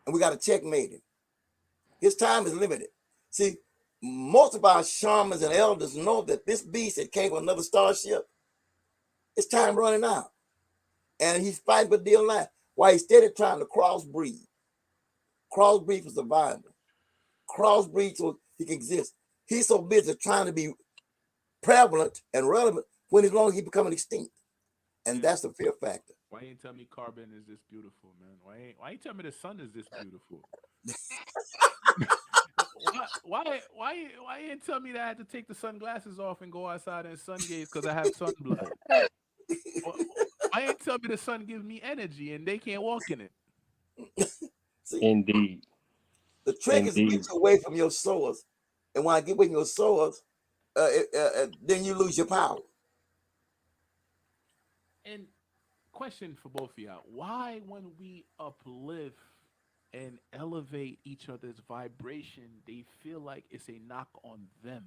And we got to checkmate him. His time is limited. See, most of our shamans and elders know that this beast that came from another starship, It's time running out. And he's fighting for dear life. While he's steady trying to crossbreed. Crossbreed for survival. Crossbreed so he can exist. He's so busy trying to be prevalent and relevant when as long as he becoming extinct. And Man, that's the fear factor. why ain't tell me carbon is this beautiful, man? Why ain't tell me the sun is this beautiful? Why ain't tell me that I had to take the sunglasses off and go outside and sun gaze because I have sun blood? Wh- Why ain't tell me the sun gives me energy and they can't walk in it? See, Indeed. the trick is to get Indeed. you away from your source. And when I get away from your source, then you lose your power. And question for both of y'all: why, when we uplift and elevate each other's vibration, they feel like it's a knock on them?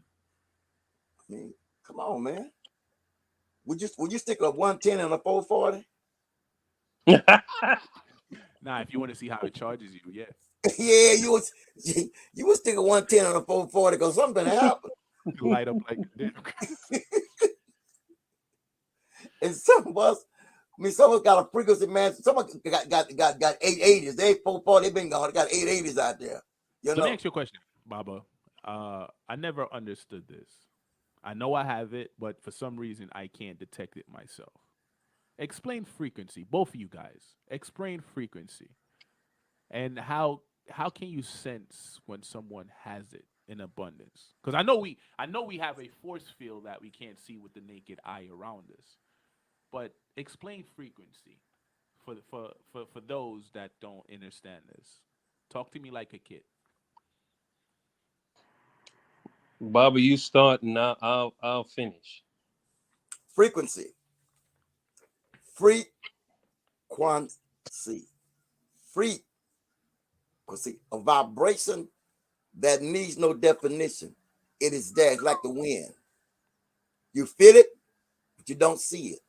I mean, come on, man. Would you stick a 110 and a 440? Nah, if you want to see how it charges you, yeah. Yeah, you would stick a 110 and a 440 because something happened. Light up like damn. And some of us, I mean, some of us got a frequency, man. Some of us got 880s. They ain't 440, they been gone. They got 880s out there. You Let me know. ask you a question, Baba. I never understood this. I know I have it, but for some reason I can't detect it myself. Explain frequency, both of you guys. Explain frequency and how can you sense when someone has it in abundance? Because I know we have a force field that we can't see with the naked eye around us. But explain frequency for those that don't understand this. Talk to me like a kid. Bobby, you start and I'll finish. Frequency. Frequency. Frequency. A vibration that needs no definition. It is there. It's like the wind. You feel it, but you don't see it.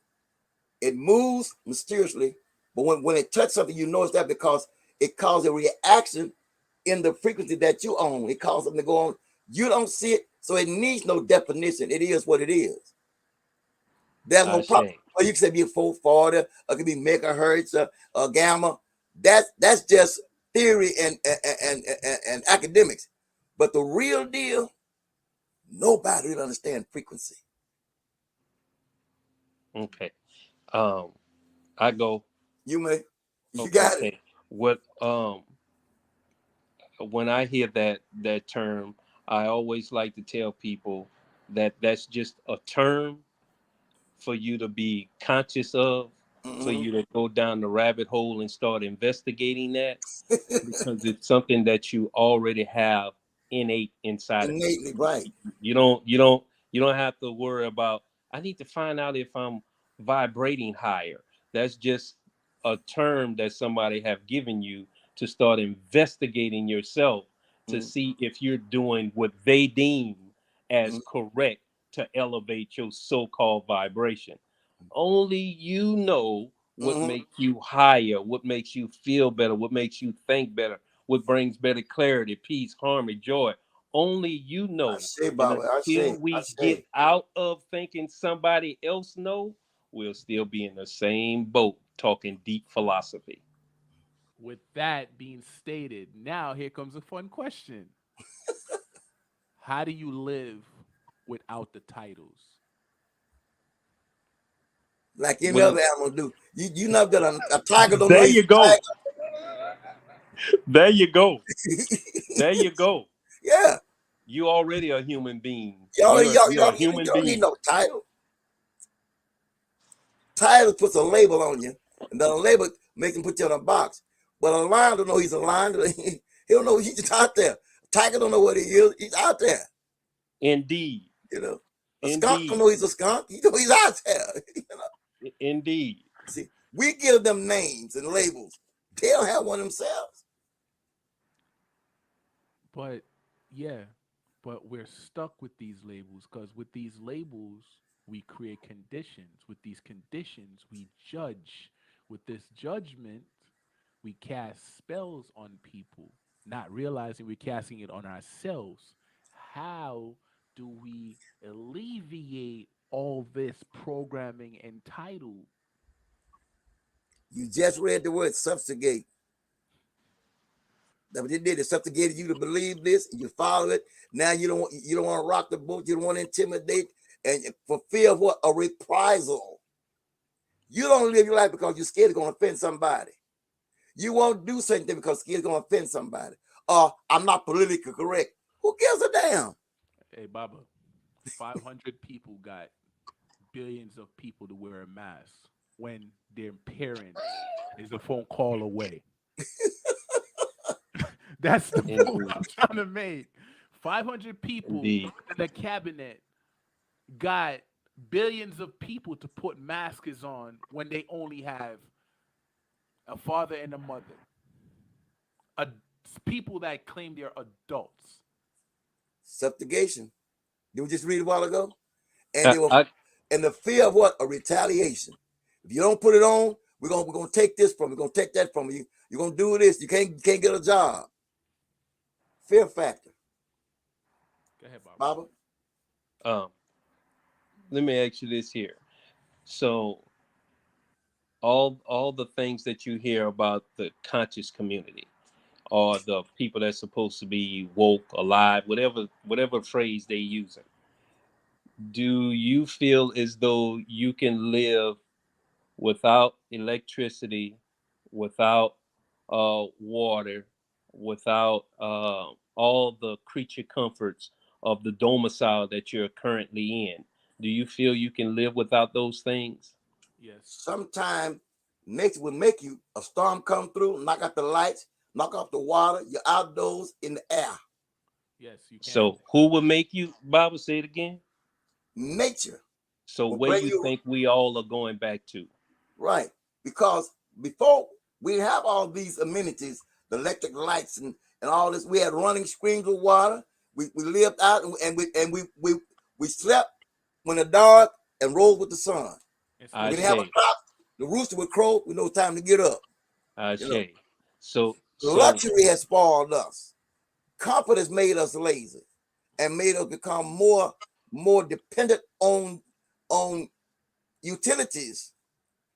It moves mysteriously, but when it touches something, you know it's that because it causes a reaction in the frequency that you own. It causes something to go on. You don't see it, so it needs no definition. It is what it is. There's no I problem. say. Or you can say be a 440, or it could be megahertz, or gamma. That's just theory and academics. But the real deal, nobody really understands frequency. Okay. Um, I go, You may, you got it. okay. What when I hear that term, I always like to tell people that that's just a term for you to be conscious of, for Mm-hmm. you to go down the rabbit hole and start investigating that, because it's something that you already have innate inside of you. Innately right. You don't have to worry about, I need to find out if I'm vibrating higher. That's just a term that somebody have given you to start investigating yourself to Mm-hmm. see if you're doing what they deem as Mm-hmm. correct to elevate your so-called vibration. Only you know what Mm-hmm. makes you higher, what makes you feel better, what makes you think better, what brings better clarity, peace, harmony, joy. Only you I know. say, And Baba. I until say. I we get say. out of thinking somebody else know, we'll still be in the same boat talking deep philosophy. With that being stated, now here comes a fun question. How do you live without the titles? Like any Well, other animal do. You know that a tiger don't know there he's you a go. There you go. There tiger. you go. Yeah. You already a human being. Y'all, You're y'all, you're y'all, a you human don't need being. no title. Title puts a label on you, and then a label makes him put you in a box. But a lion don't know he's a lion. He don't know he's just out there. A tiger don't know what he is. He's out there. Indeed. You know. A skunk don't Indeed. know he's a skunk. He know he's out there. You know? Indeed. See, we give them names and labels. They don't have one themselves. But yeah, but we're stuck with these labels because with these labels, we create conditions. With these conditions, we judge. With this judgment, we cast spells on people, not realizing we're casting it on ourselves. How do we alleviate all this programming entitled? You just read the word subjugate. That's what they did. They subjugated you to believe this, and you follow it. Now you don't want to rock the boat. You don't want to intimidate, and for fear of what? A reprisal. You don't live your life because you're scared it's going to offend somebody. You won't do certain things because scared it's going to offend somebody. Or I'm not politically correct. Who gives a damn? Hey, Baba, 500 people got billions of people to wear a mask when their parents is a phone call away. That's the point Indeed. I'm trying to make. 500 people Indeed. within the cabinet got billions of people to put masks on when they only have a father and a mother. A, people that claim they're adults. Subjugation. Did we just read a while ago? And I, they were, I, and the fear of what? A retaliation. If you don't put it on, we're gonna take this from you. We're gonna take that from you. You're gonna do this. You can't get a job. Fear factor. Go ahead, Baba. Baba. um, let me ask you this here. So all the things that you hear about the conscious community, or the people that's supposed to be woke, alive, whatever phrase they using, do you feel as though you can live without electricity, without water, without all the creature comforts of the domicile that you're currently in? Do you feel you can live without those things? Yes. Sometime nature will make you a storm come through, knock out the lights, knock off the water. You're outdoors in the air. Yes, you can. So who would make you, Bible, say it again? Nature So will where bring you you think we all are going back to? right because before we have all these amenities, the electric lights and all this, we had running streams of water. We lived out and we slept when the dark and rose with the sun. And We slept didn't have a Ashe, underneath. clock. The rooster would crow. We know it's time to get up. You know, Ashe. So luxury has spoiled us. Comfort has made us lazy and made us become more dependent on utilities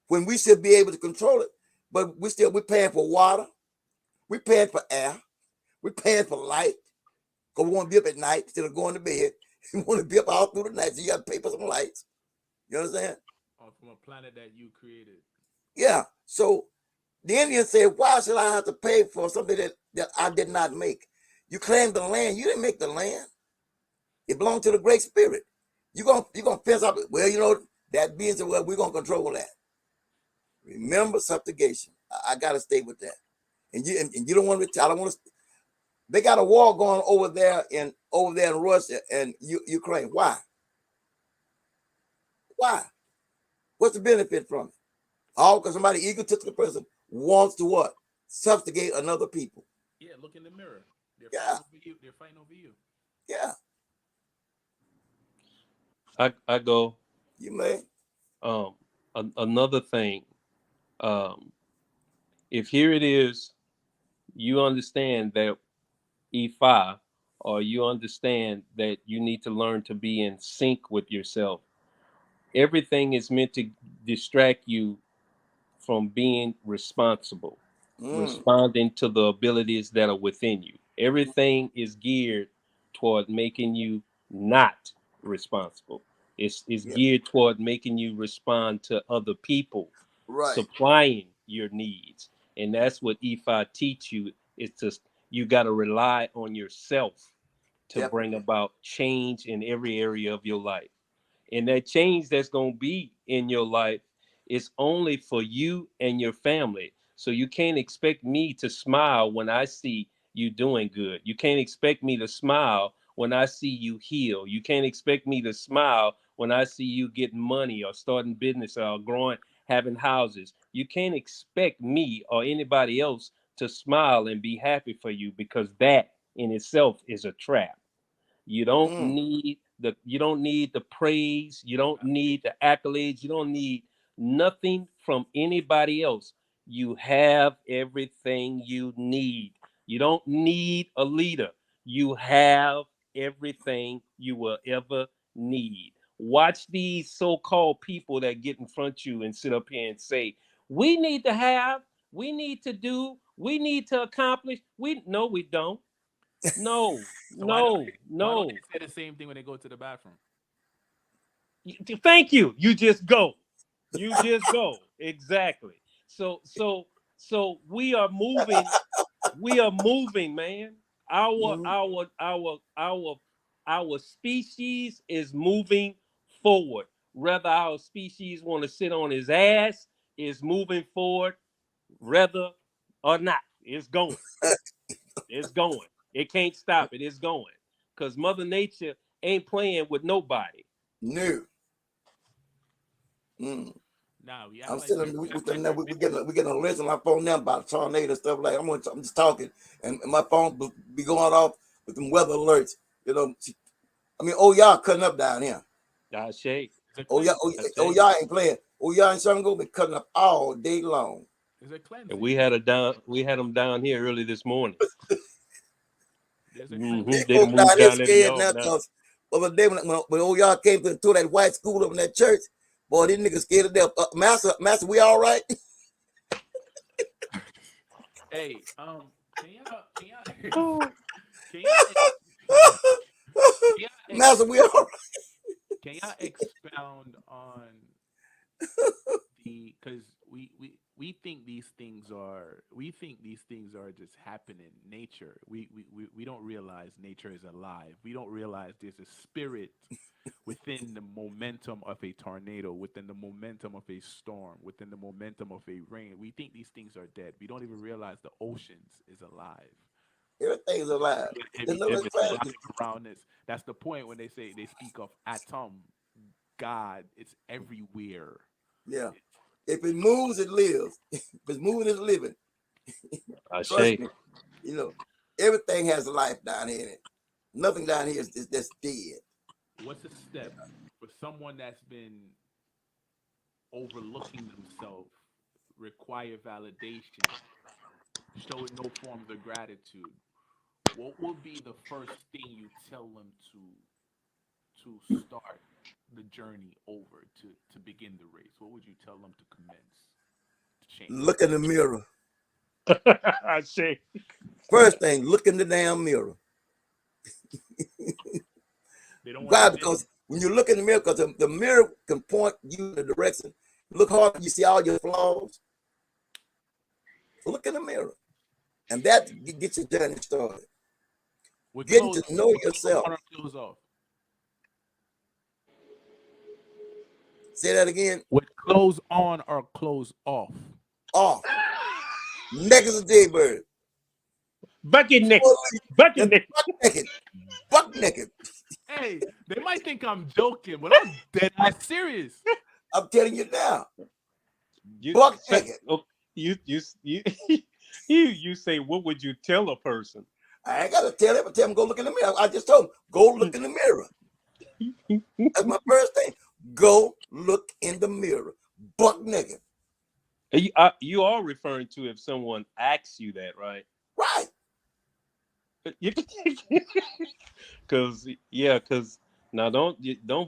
when we should be able to control it. But we're paying for water, we're paying for air, we're paying for light because we want to be up at night instead of going to bed. We want to be up all through the night, so you got to pay for some lights. You understand? From a planet that you created. Yeah. So the Indians said, "Why should I have to pay for something that I did not make?" You claim the land. You didn't make the land. It belonged to the Great Spirit. You gonna fence up. Well, that being said, well, we're gonna control that. Remember subjugation. I gotta stay with that. And you don't want to. I don't want to. They got a war going over there in Russia and Ukraine. Why? Why? What's the benefit from it? All because somebody egotistical person wants to what? Subjugate another people. Yeah, look in the mirror. They're fighting Yeah, over you. They're fighting over you. yeah. I go, You may. um another thing. Um if here it is, you understand that Ephi, or you understand that you need to learn to be in sync with yourself. Everything is meant to distract you from being responsible, Mm, responding to the abilities that are within you. Everything is geared toward making you not responsible. It's yeah. geared toward making you respond to other people Right. supplying your needs. And that's what Ephi teach you, is to, you got to rely on yourself to bring Definitely. about change in every area of your life. And that change that's going to be in your life is only for you and your family. So you can't expect me to smile when I see you doing good. You can't expect me to smile when I see you heal. You can't expect me to smile when I see you getting money or starting business or growing, having houses. You can't expect me or anybody else to smile and be happy for you, because that in itself is a trap. Mm, You don't need the praise, you don't need the accolades, you don't need nothing from anybody else. You have everything you need. You don't need a leader. You have everything you will ever need. Watch these so-called people that get in front of you and sit up here and say, we need to have, we need to do, we need to accomplish. We no, we don't. No, So no, why don't no. they say the same thing when they go to the bathroom? Thank you. You just go. You just go. Exactly. So we are moving. We are moving, man. Our Mhm. our our our our species is moving forward. Whether our species want to sit on his ass, is moving forward, whether or not. It's going. It's going. It can't stop it. It's going. Because Mother Nature ain't playing with nobody. No. Mm. Nah, we act I'm like sitting, we we, act like we're we getting a list on my phone now about tornado and stuff like. I'm just talking, and my phone be going off with them weather alerts. You know, I mean, oh y'all cutting up down here. I say. it's a Oh yeah, cleansing. I oh say. y'all ain't playing. Oh y'all in San Go be cutting up all day long. There's a And cleansing. we had a down. We had them down here early this morning. There's a These cleansing. They done folks down moved here down there to scared y'all now now. because other day when old y'all came to that white school up in that church, boy, these niggas scared to death. Master, we all right? Hey, can y'all Oh, can y'all can y'all Master, we all right? can y'all expound on the because we think these things are just happening nature we don't realize nature is alive. We don't realize there's a spirit within the momentum of a tornado, within the momentum of a storm, within the momentum of a rain. We think these things are dead. We don't even realize the oceans is alive. Everything's alive. There's no It's everything. alive expansion. around this. That's the point when they speak of atom God. It's everywhere. Yeah. If it moves, it lives. If it's moving, it's living. I Trust say. me. You know, everything has life down here in it. Nothing down here is that's dead. What's a step for someone that's been overlooking themselves, require validation, showing no forms of gratitude? What would be the first thing you tell them to start the journey over to begin the race? What would you tell them to commence to change? Look in the mirror. I say. First thing, look in the damn mirror. They don't want to Why? admit it. Because when you look in the mirror, because the mirror can point you in the direction. Look hard, you see all your flaws. So look in the mirror, and that gets your journey started. With Getting clothes, to know with clothes yourself. on or clothes off. Say that again. With clothes on or clothes off. Off. Neck as a jaybird. Bucket naked. Full Bucket and naked. buck naked. Buck naked. Hey, they might think I'm joking, but I'm dead ass serious. I'm telling you now. You Buck say. naked. Oh, you you say. What would you tell a person? I ain't gotta tell him. I tell him go look in the mirror. I just told him go look in the mirror. That's my first thing. Go look in the mirror. Buck naked. You are referring to if someone asks you that, right? Right. Because yeah, because now don't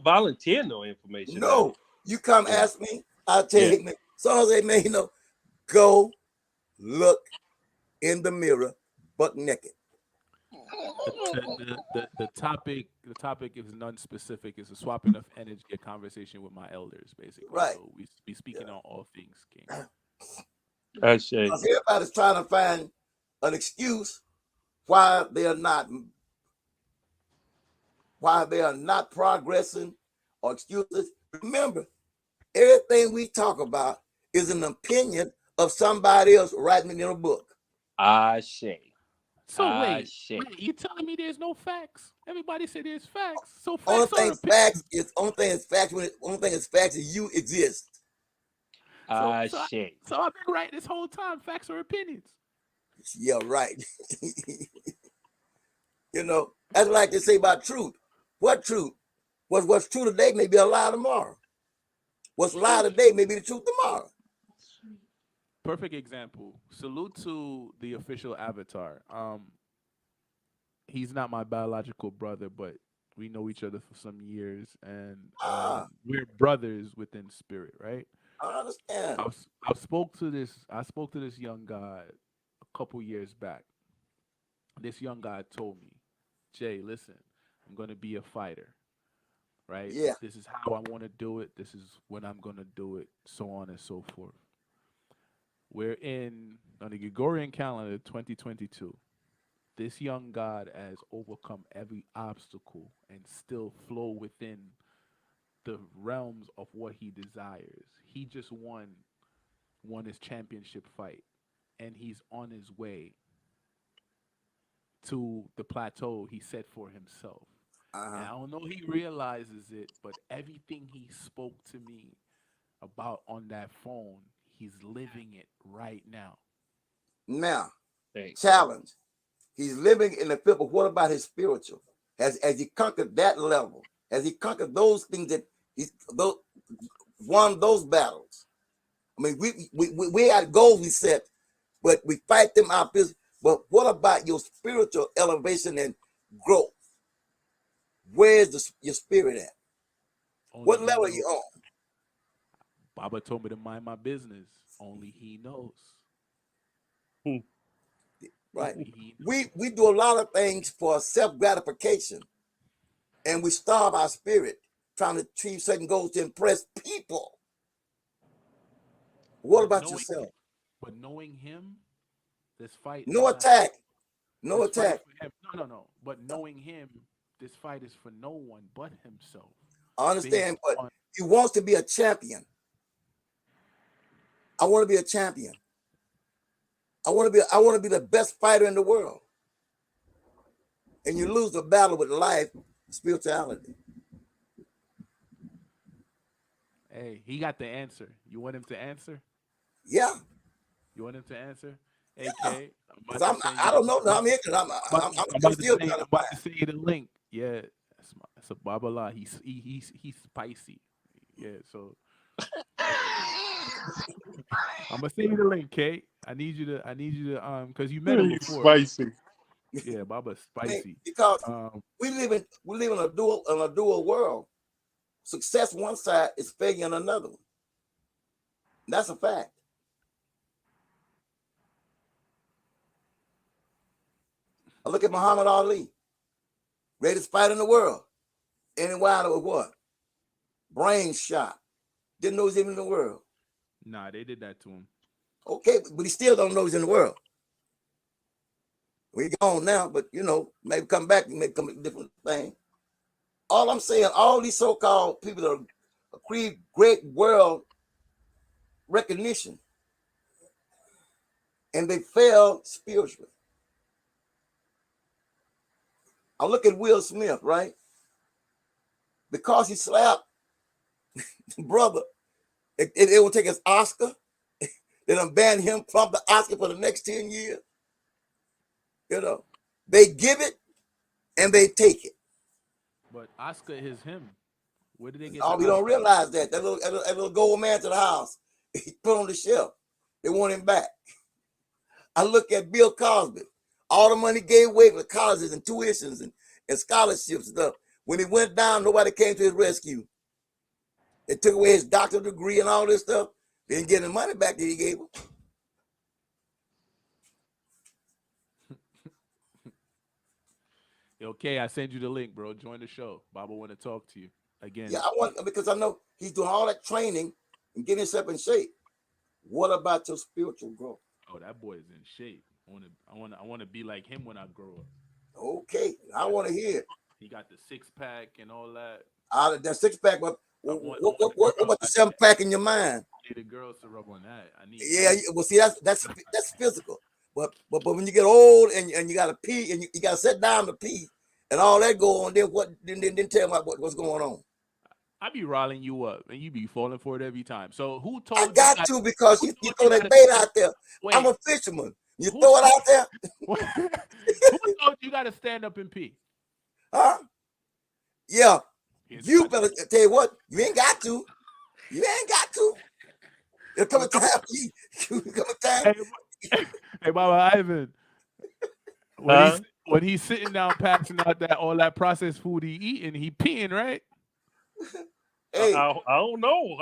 volunteer no information now. No. You come Yeah, ask me, I'll tell yeah. you, man. So I say, man, go look in the mirror, buck naked. The topic is non-specific. It's a swapping of energy, a conversation with my elders, basically. Right. So we be speaking Yeah. on all things, King. I say. Because everybody's trying to find an excuse why they are not progressing or excuses. Remember, everything we talk about is an opinion of somebody else writing it in a book. I say. So I wait, say. wait, you telling me there's no facts? Everybody said there's facts. So Only facts are thing opinions. facts when only thing is facts is you exist. So I so I, say. so I've been right this whole time. Facts are opinions. Yeah, right. That's like they say about truth. What truth? What's true today may be a lie tomorrow. What's a lie today may be the truth tomorrow. Perfect example. Salute to the official avatar. He's not my biological brother, but We know each other for some years, and Ah, we're brothers within spirit, right? I understand. I spoke to this young guy a couple years back. This young guy told me, Jay, listen, I'm gonna be a fighter, right? Yeah. This is how I want to do it. This is when I'm gonna do it, so on and so forth. We're in on the Gregorian calendar 2022. This young God has overcome every obstacle and still flow within the realms of what he desires. He just won his championship fight, and he's on his way to the plateau he set for himself. And Uh-huh. I don't know he realizes it, but everything he spoke to me about on that phone, he's living it right now. Now, Hey, challenge. He's living in the field, but what about his spiritual? Has he conquered that level? Has he conquered those things that he those, won those battles? I mean, we had goals we set, but we fight them out. But what about your spiritual elevation and growth? Where's your spirit at? Only What he level are knows. you on? Baba told me to mind my business. Only he knows. Right? Only he We do a lot of things for self gratification, and we starve our spirit trying to achieve certain goals to impress people. What but about knowing yourself? but knowing him, this fight No is not attack. No this fight is attack. for him. No, no, no. But knowing him, this fight is for no one but himself. I Based understand, but on he wants to be a champion. I want to be a champion. I want to be the best fighter in the world. And you lose the battle with life, spirituality. hey, he got the answer. You want him to answer? Yeah, You want him to answer? Hey yeah. K, I'm Because about to send you I the don't know. link. I'm here because I'm still trying to I'm about find. to send you the link. Yeah, that's a Babala. He's spicy. Yeah, so I'm gonna send you the link, Kate. I need you to because you met him he's before. spicy. Yeah, Baba's Hey, spicy. because Um, we live in a dual world. Success one side is failure in another one. That's a fact. I look at Muhammad Ali, greatest fighter in the world. And Wilder was what? Brain shot. Didn't know he's even in the world. nah, they did that to him. Okay, but he still don't know he's in the world. We gone now, but maybe come back and maybe come a different thing. All I'm saying, all these so-called people that are create great world recognition, and they fail spiritually. I look at Will Smith, right? Because he slapped brother, it will take his Oscar. They done ban him from the Oscar for the next 10 years. You know, they give it and they take it. But Oscar is him. Where did they get the Oh, you don't Oscar? realize that little gold man to the house, he put on the shelf. They want him back. I look at Bill Cosby. All the money he gave away for colleges and tuitions and scholarships and stuff. When he went down, nobody came to his rescue. They took away his doctorate degree and all this stuff. They didn't get the money back that he gave him. Okay, I send you the link, bro. Join the show. Baba want to talk to you Yeah, again. I want because I know he's doing all that training and getting himself in shape. What about your spiritual growth? Oh, that boy is in shape. I want to be like him when I grow up. Okay, I Got want the, to hear he got the six pack and all that. out of that six pack. But I want the what girl. about the seven pack in your mind? Need the girls to rub on that. I need Yeah, that. well, see, that's physical. But when you get old and you got to pee and you got to sit down to pee and all that go on, then what? Then tell me what's going on. I be riling you up, and you be falling for it every time. So I got to because who you told throw you that gotta bait stand? out there. I'm Wait, a fisherman. You who throw it told out there, who told you gotta stand up and pee? huh? Yeah, It's you not. better tell you what. You ain't got to. You ain't got to. There'll come Well, a time. You come a time. hey, hey, Baba Ivan. What he Huh? said? when he's sitting down passing out that all that processed food he eating, he peeing, right? Hey, I don't know.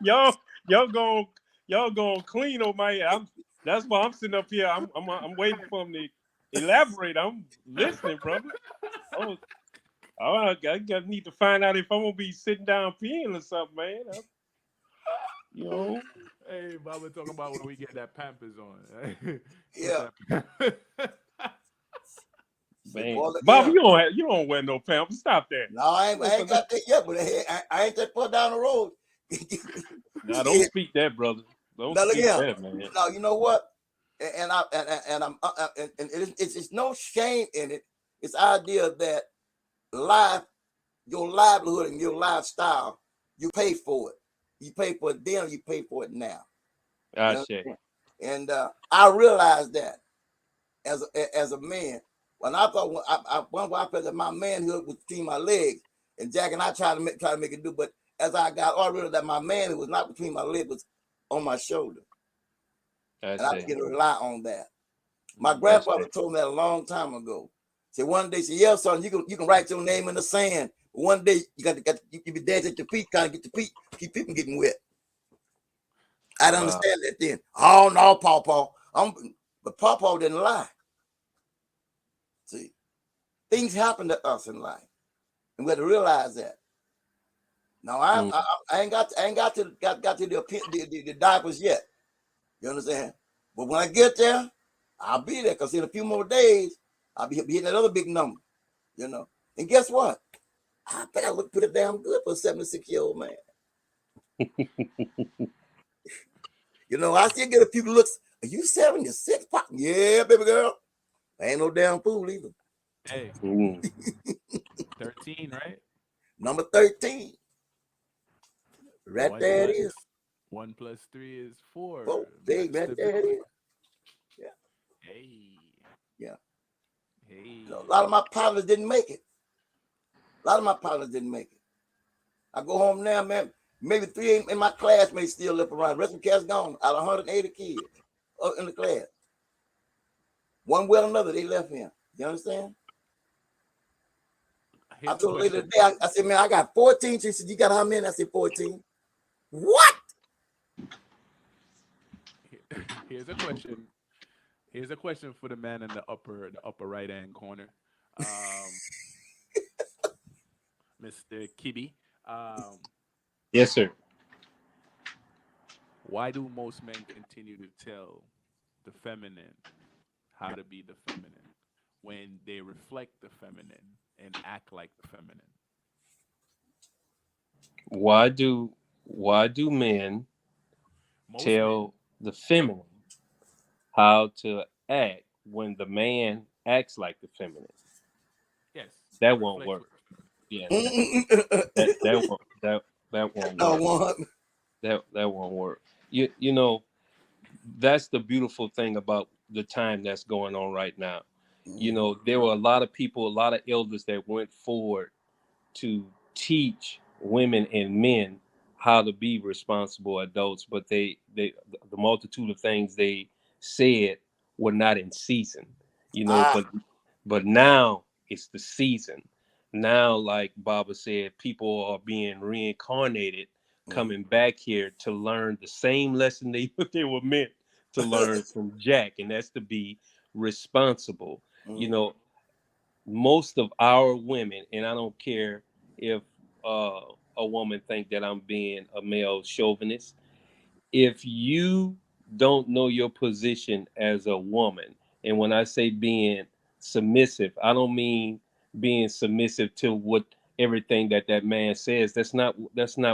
Y'all y'all going y'all going clean on my. That's why I'm sitting up here. I'm waiting for him to elaborate. I'm listening, brother. Oh, I need to find out if I'm gonna be sitting down peeing or something, man. You know, Hey, Baba talking about when we get that Pampers on. Put yeah. that. See, man. boy, look Bob, here. you don't wear no pants. Stop that. No, You I don't ain't put no- got that yet, but I ain't that far down the road. Nah, don't Shit. speak that, brother. Don't Now look speak here. that, man. No, you know what? And I and I'm and it's no shame in it. It's the idea that life, your livelihood and your lifestyle, you pay for it. You pay for it then, you pay for it now. I You say. understand? And I realized that as a man, when I thought one I felt that my manhood was between my legs, and Jack and I try to make it do, but as I got all realized that my manhood was not between my legs, was on my shoulder, I and I say. began to rely on that. My Mm. I grandfather say. told me that a long time ago. Said one day, said, "Yeah, son, you can write your name in the sand. But one day you be dancing at your feet, trying to get your feet, keep people getting wet." I didn't Wow. understand that then. Oh no, Pawpaw. But Pawpaw didn't lie. See, things happen to us in life, and we have to realize that. Now Mm. I ain't got to the diapers yet. You understand? But when I get there, I'll be there because in a few more days I'll be hitting another big number. You know. And guess what? I bet I look pretty damn good for a 76-year-old man. You know, I still get a few looks. Are you 76? Pop? Yeah, baby girl. I ain't no damn fool either. Hey, Mm. 13, right? Number 13. Right One there it plus is. 1 plus 3 is 4. Oh, big, Match right the there it building. is. Yeah, Hey, yeah. You know, a lot of hey. my partners didn't make it. A lot of my partners didn't make it. I go home now, man. Maybe three in my classmates still live around. The rest of the cats gone. Out of 180 kids in the class. One way or another, they left him. You understand? I Here's a told her later question. today, I said, man, I got 14. She said, you got how many? I said, 14. What? Here's a question. Here's a question for the man in the upper right hand corner. Um, Mr. Kibi. Um, Yes, sir. why do most men continue to tell the feminine how to be the feminine when they reflect the feminine and act like the feminine? Why do men Most men, tell the feminine how to act when the man acts like the feminine? yes, it That won't reflects work. what the feminine. Yeah, I that won't don't work. want. That won't work. You know, that's the beautiful thing about the time that's going on right now. You know, there were a lot of people, a lot of elders that went forward to teach women and men how to be responsible adults, but the multitude of things they said were not in season. You know, Ah, but now it's the season. Now, like Baba said, people are being reincarnated, mm, coming back here to learn the same lesson they they were meant to learn from Jack, and that's to be responsible. You mm, know, most of our women, and I don't care if uh, a woman think that I'm being a male chauvinist, if you don't know your position as a woman, and when I say being submissive, I don't mean being submissive to what everything that man says. That's not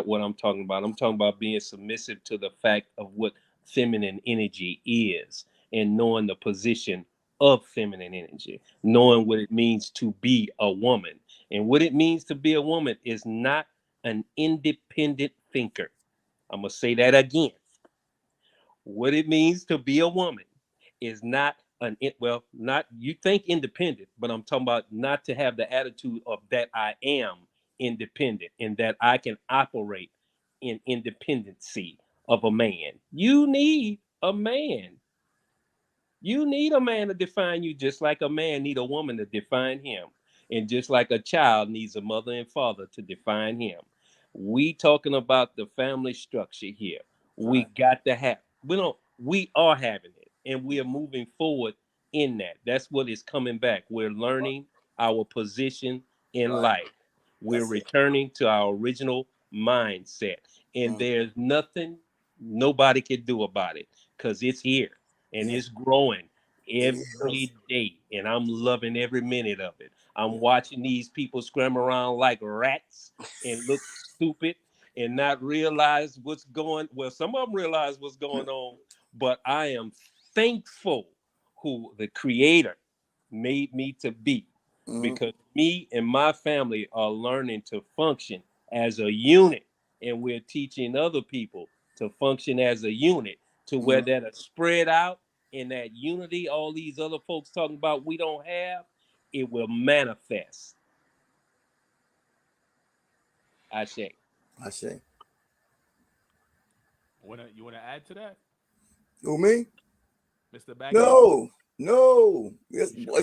what I'm talking about. I'm talking about being submissive to the fact of what feminine energy is, and knowing the position of feminine energy, mm, knowing what it means to be a woman. And what it means to be a woman is not an independent thinker. I'm going to say that again. What it means to be a woman is not well, not you think independent, but I'm talking about not to have the attitude of that I am independent and that I can operate in independency of a man. You need a man. You need a man to define you, just like a man need a woman to define him, and just like a child needs a mother and father to define him. We talking about the family structure here. We Right. got to have. We don't. We are having it, and we are moving forward in that. That's what is coming back. We're learning our position in Right. life. We're That's it. returning to our original mindset, and Mm. there's nothing nobody can do about it because it's here and Yeah, it's growing it is. every day, and I'm loving every minute of it. I'm Yeah. watching these people scram around like rats and look stupid and not realize what's going. Well, some of them realize what's going on, but I am thankful who the Creator made me to be, Mm-hmm. because me and my family are learning to function as a unit, and we're teaching other people to function as a unit, to where Mm-hmm. that are spread out in that unity all these other folks talking about we don't have, it will manifest. I say. I say. You wanna add to that, Who me? Mr. Baggy? No, no. It's You sure?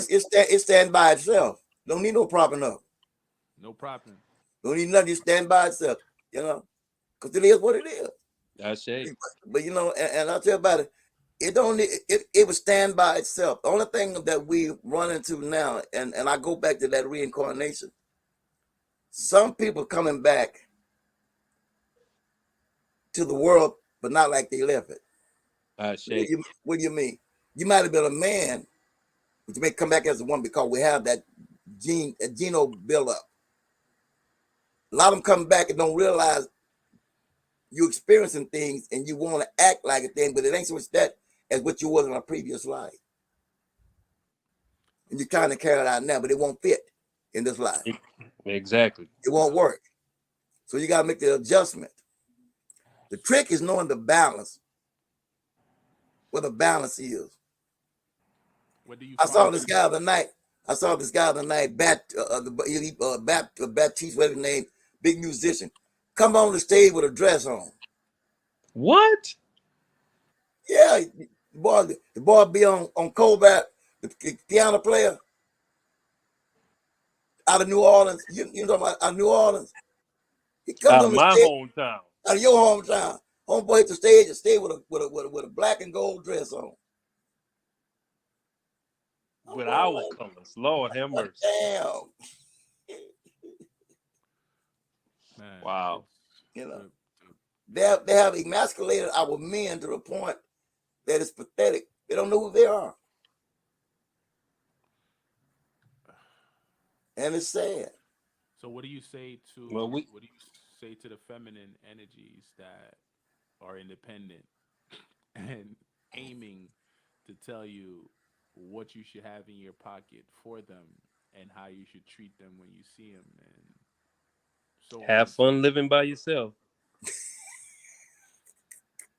it stand by itself. Don't need no propping up. No problem. Don't need nothing. It stand by itself. You know, because it is what it is. I say. But you know, and I'll tell you about it. It don't need, it would stand by itself. The only thing that we run into now, and I go back to that reincarnation. Some people coming back to the world, but not like they left it. I say. What do you mean? You might have been a man, but you may come back as a woman because we have that genome build up. A lot of them come back and don't realize you experiencing things and you want to act like a thing, but it ain't so much that as what you was in a previous life. And you kind of carry it out now, but it won't fit in this life. Exactly. It won't work. So you got to make the adjustment. The trick is knowing the balance, what the balance is. Where do you I saw find this that? guy the night. I saw this guy the night. Baptiste, whatever his name, big musician, come on the stage with a dress on. What? Yeah, the boy be on Colbert, the piano player out of New Orleans. You know about out of New Orleans? He comes Out of on the my stage hometown. out of your hometown. Homeboy hit the stage and stayed with a black and gold dress on. I'm With going our like, colors. Lord have mercy. damn, Man, Wow. it's you know. the, the They have emasculated our men to the point that it's pathetic. They don't know who they are, and it's sad. So Well, we what do you say to the feminine energies that are independent and aiming to tell you what you should have in your pocket for them and how you should treat them when you see them and so on have and so fun living by forth. yourself.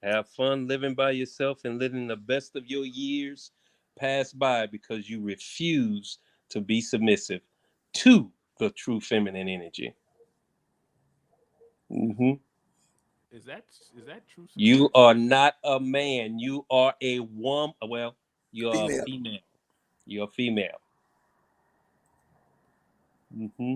Have fun living by yourself and letting the best of your years pass by because you refuse to be submissive to the true feminine energy. Hmm. Is that true You submission? are not a man. You are a woman. Well, you are a Female. female. You're a female. Hmm.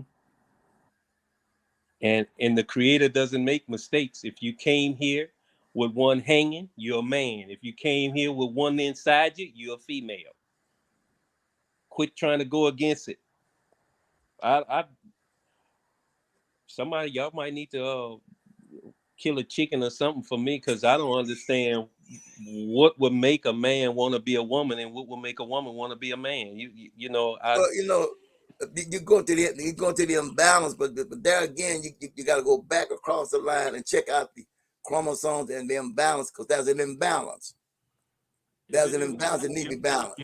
And the creator doesn't make mistakes. If you came here with one hanging, you're a man. If you came here with one inside you, you're a female. Quit trying to go against it. I somebody y'all might need to kill a chicken or something for me because I don't understand what would make a man want to be a woman and what would make a woman want to be a man. You know I Well, you go to the imbalance, but there again, you got to go back across the line and check out the chromosomes and the imbalance because there's an imbalance. Is There's it an imbalance that need to be balanced.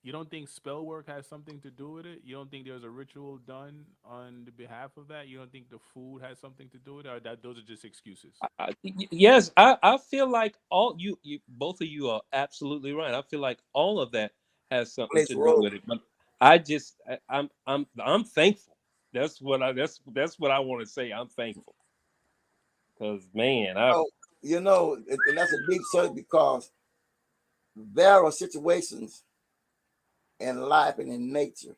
you don't think spell work has something to do with it? You don't think there's a ritual done on the behalf of that? You don't think the food has something to do with it, or that those are just excuses? yes, I feel like all you both of you are absolutely right. I feel like all of that has something Plays to a do role. with it. But I'm thankful. That's what I want to say. I'm thankful because man, I So, and that's a deep subject because there are situations. in life and in nature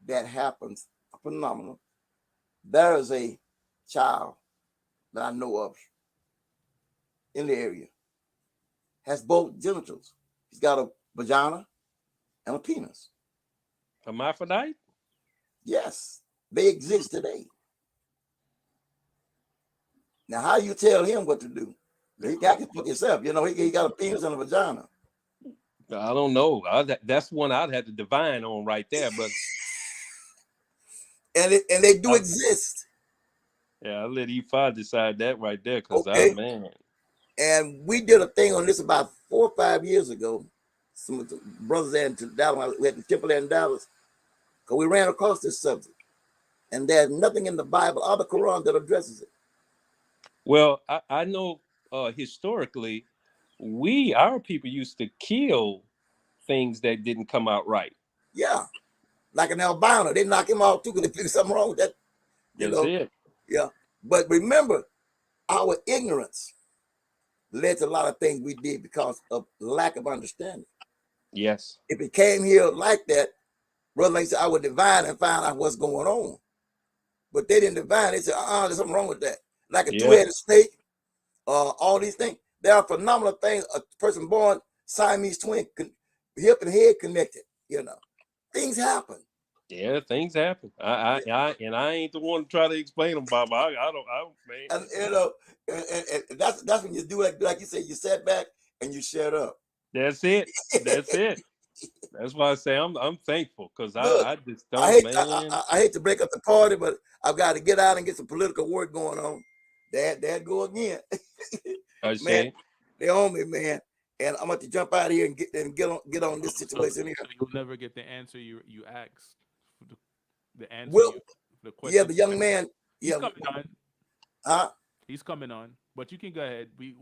that happens phenomenal. There is a child that I know of in the area has both genitals. He's got a vagina and a penis. Hermaphrodite? Yes, they exist today. Now, how you tell him what to do? He got to put himself. You know, he got a penis and a vagina, I don't know. That's one I'd have to divine on right there, brother. and they do I, exist. yeah, I'll let E5 decide that right there, because I, Okay, man. and we did a thing on this about 4 or 5 years ago. Some of the brothers there in Dallas, we had in Temple in Dallas, because we ran across this subject, and there's nothing in the Bible or the Quran that addresses it. Well, I know historically, our people used to kill things that didn't come out right. Yeah, like an albino, they knock him out too because they figure something wrong with that. You That's know, it. yeah. But remember, our ignorance led to a lot of things we did because of lack of understanding. Yes. If it came here like that, brother, like said, I would divine and find out what's going on. But they didn't divine. They said, there's something wrong with that. Like a Yeah. two-headed snake, all these things. There are phenomenal things. A person born Siamese twin, hip and head connected. You know, things happen. Yeah, things happen. I ain't the one to try to explain them, Bob. I don't, man. And you know, and that's when you do like you said, you sit back and you shut up. That's it. That's it. That's why I say I'm thankful, because Look, I just don't, man. I hate to break up the party, but I've got to get out and get some political work going on. There go again. I Man, say, they own me, man. And I'm about to jump out of here and get on this So, situation here. so you'll never get the answer you asked. The answer Well, you, the yeah, question the you young asked. man, He's yeah, coming on. huh? He's coming on. But you can go ahead. Yeah, We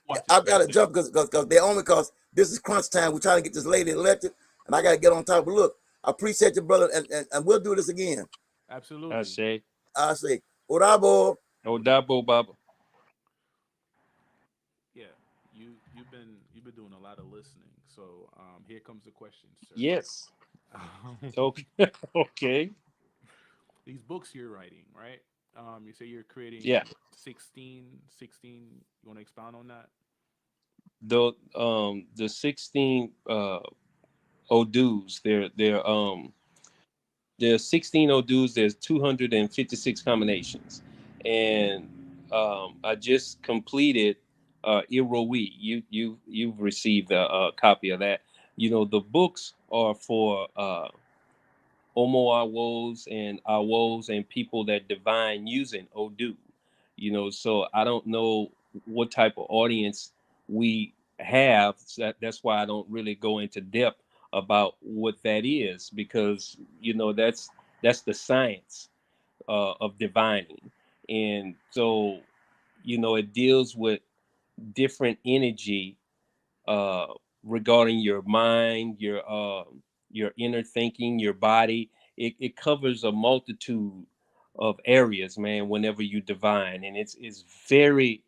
watch his I've got to presentation. jump because they own me because this is crunch time. We're trying to get this lady elected, and I got to get on top. But look, I appreciate you, brother, and we'll do this again. I Absolutely. say, I say, Orabo. oh, Dabo Baba. Yeah. You've been doing a lot of listening. So here comes the question, sir. Yes. Um, Okay. Okay. these books you're writing, right? You say you're Yeah. creating 16. You want to expound on that? The 16 Odus. There's 16 Odus. There's 256 combinations, and I just completed Iroi. You've received a copy of that. You know, the books are for Omo Awos and Awos and people that divine using Odu. You know, so I don't know what type of audience we have. So that's why I don't really go into depth about what that is, because you know that's the science of divining, and so you know it deals with different energy uh, regarding your mind, your inner thinking, your body. It covers a multitude of areas, man. Whenever you divine, and it's very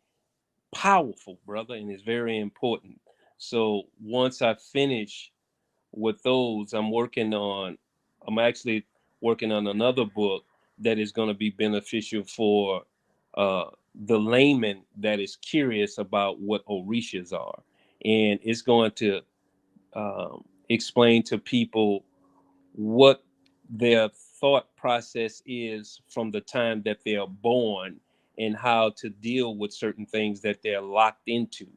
powerful, brother, and it's very important. So once I finish with those, I'm actually working on another book that is going to be beneficial for uh, the layman that is curious about what orishas are. And it's going to explain to people what their thought process is from the time that they are born, and how to deal with certain things that they're locked into,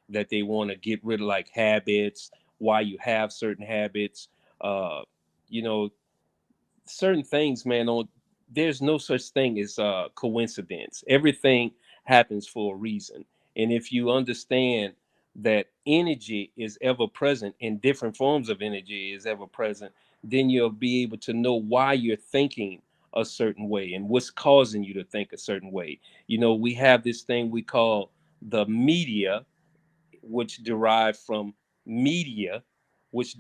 that they want to get rid of, like habits, why you have certain habits, uh, you know, certain things, man. There's no such thing as coincidence. Everything happens for a reason, and if you understand that energy is ever present, in different forms of energy is ever present, then you'll be able to know why you're thinking a certain way and what's causing you to think a certain way. You know, we have this thing we call the media, which derive from media, which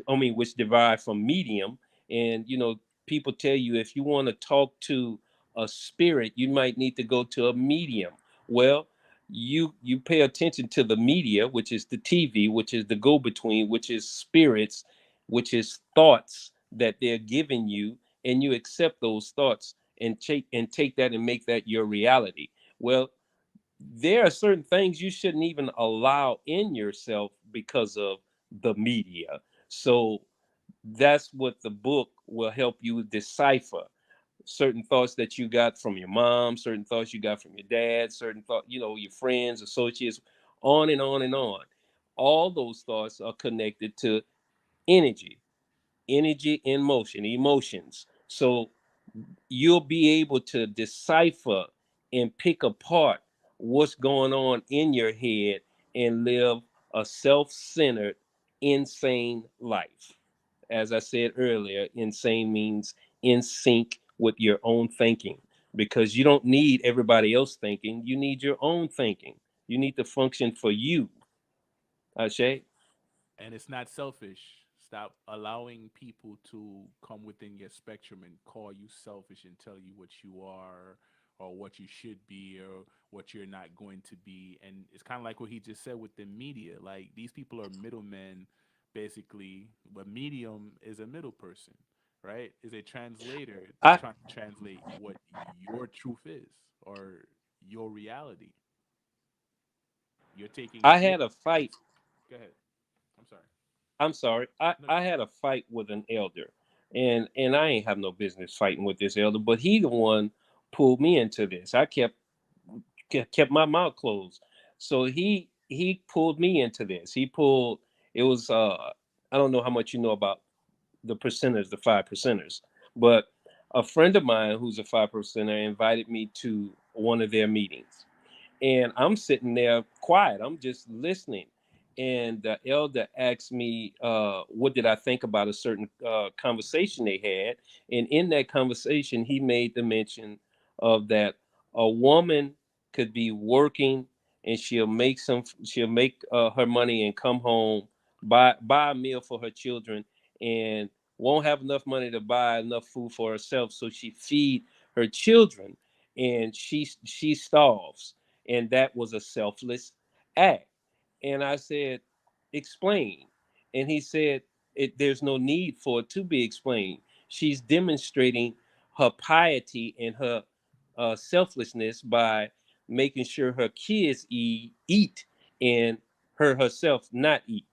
derive from medium. And you know, people tell you, if you want to talk to a spirit, you might need to go to a medium. Well, you pay attention to the media, which is the TV, which is the go-between, which is spirits, which is thoughts that they're giving you, and you accept those thoughts and take that and make that your reality. Well, there are certain things you shouldn't even allow in yourself because of the media. So that's what the book will help you decipher certain thoughts that you got from your mom, certain thoughts you got from your dad, certain thought, your friends, associates, on and on and on. All those thoughts are connected to energy, energy in motion, emotions. So you'll be able to decipher and pick apart what's going on in your head and live a self-centered, insane life. As I said earlier, insane means in sync with your own thinking, because you don't need everybody else thinking. You need your own thinking. You need to function for you. Ashay? And it's not selfish. Stop allowing people to come within your spectrum and call you selfish and tell you what you are or what you should be or what you're not going to be. And it's kind of like what he just said with the media. Like these people are middlemen, basically. But medium is a middle person, right? Is a translator I trying to translate what your truth is or your reality. You're taking I your. had a fight. Go ahead. I'm sorry. I'm sorry. I, No, I had a fight with an elder, and I ain't have no business fighting with this elder, but he the one pulled me into this. I kept my mouth closed. So he pulled me into this. He pulled it was I don't know how much you know about the percenters, the 5%ers, but a friend of mine who's a 5%er invited me to one of their meetings, and I'm sitting there quiet. I'm just listening. And the elder asked me, what did I think about a certain conversation they had? And in that conversation, he made the mention of that a woman could be working and she'll make her money and come home, buy a meal for her children, and won't have enough money to buy enough food for herself, so she feed her children, and she starves, and that was a selfless act. And I said, explain. And he said, there's no need for it to be explained. She's demonstrating her piety and her selflessness by making sure her kids eat and her herself not eat.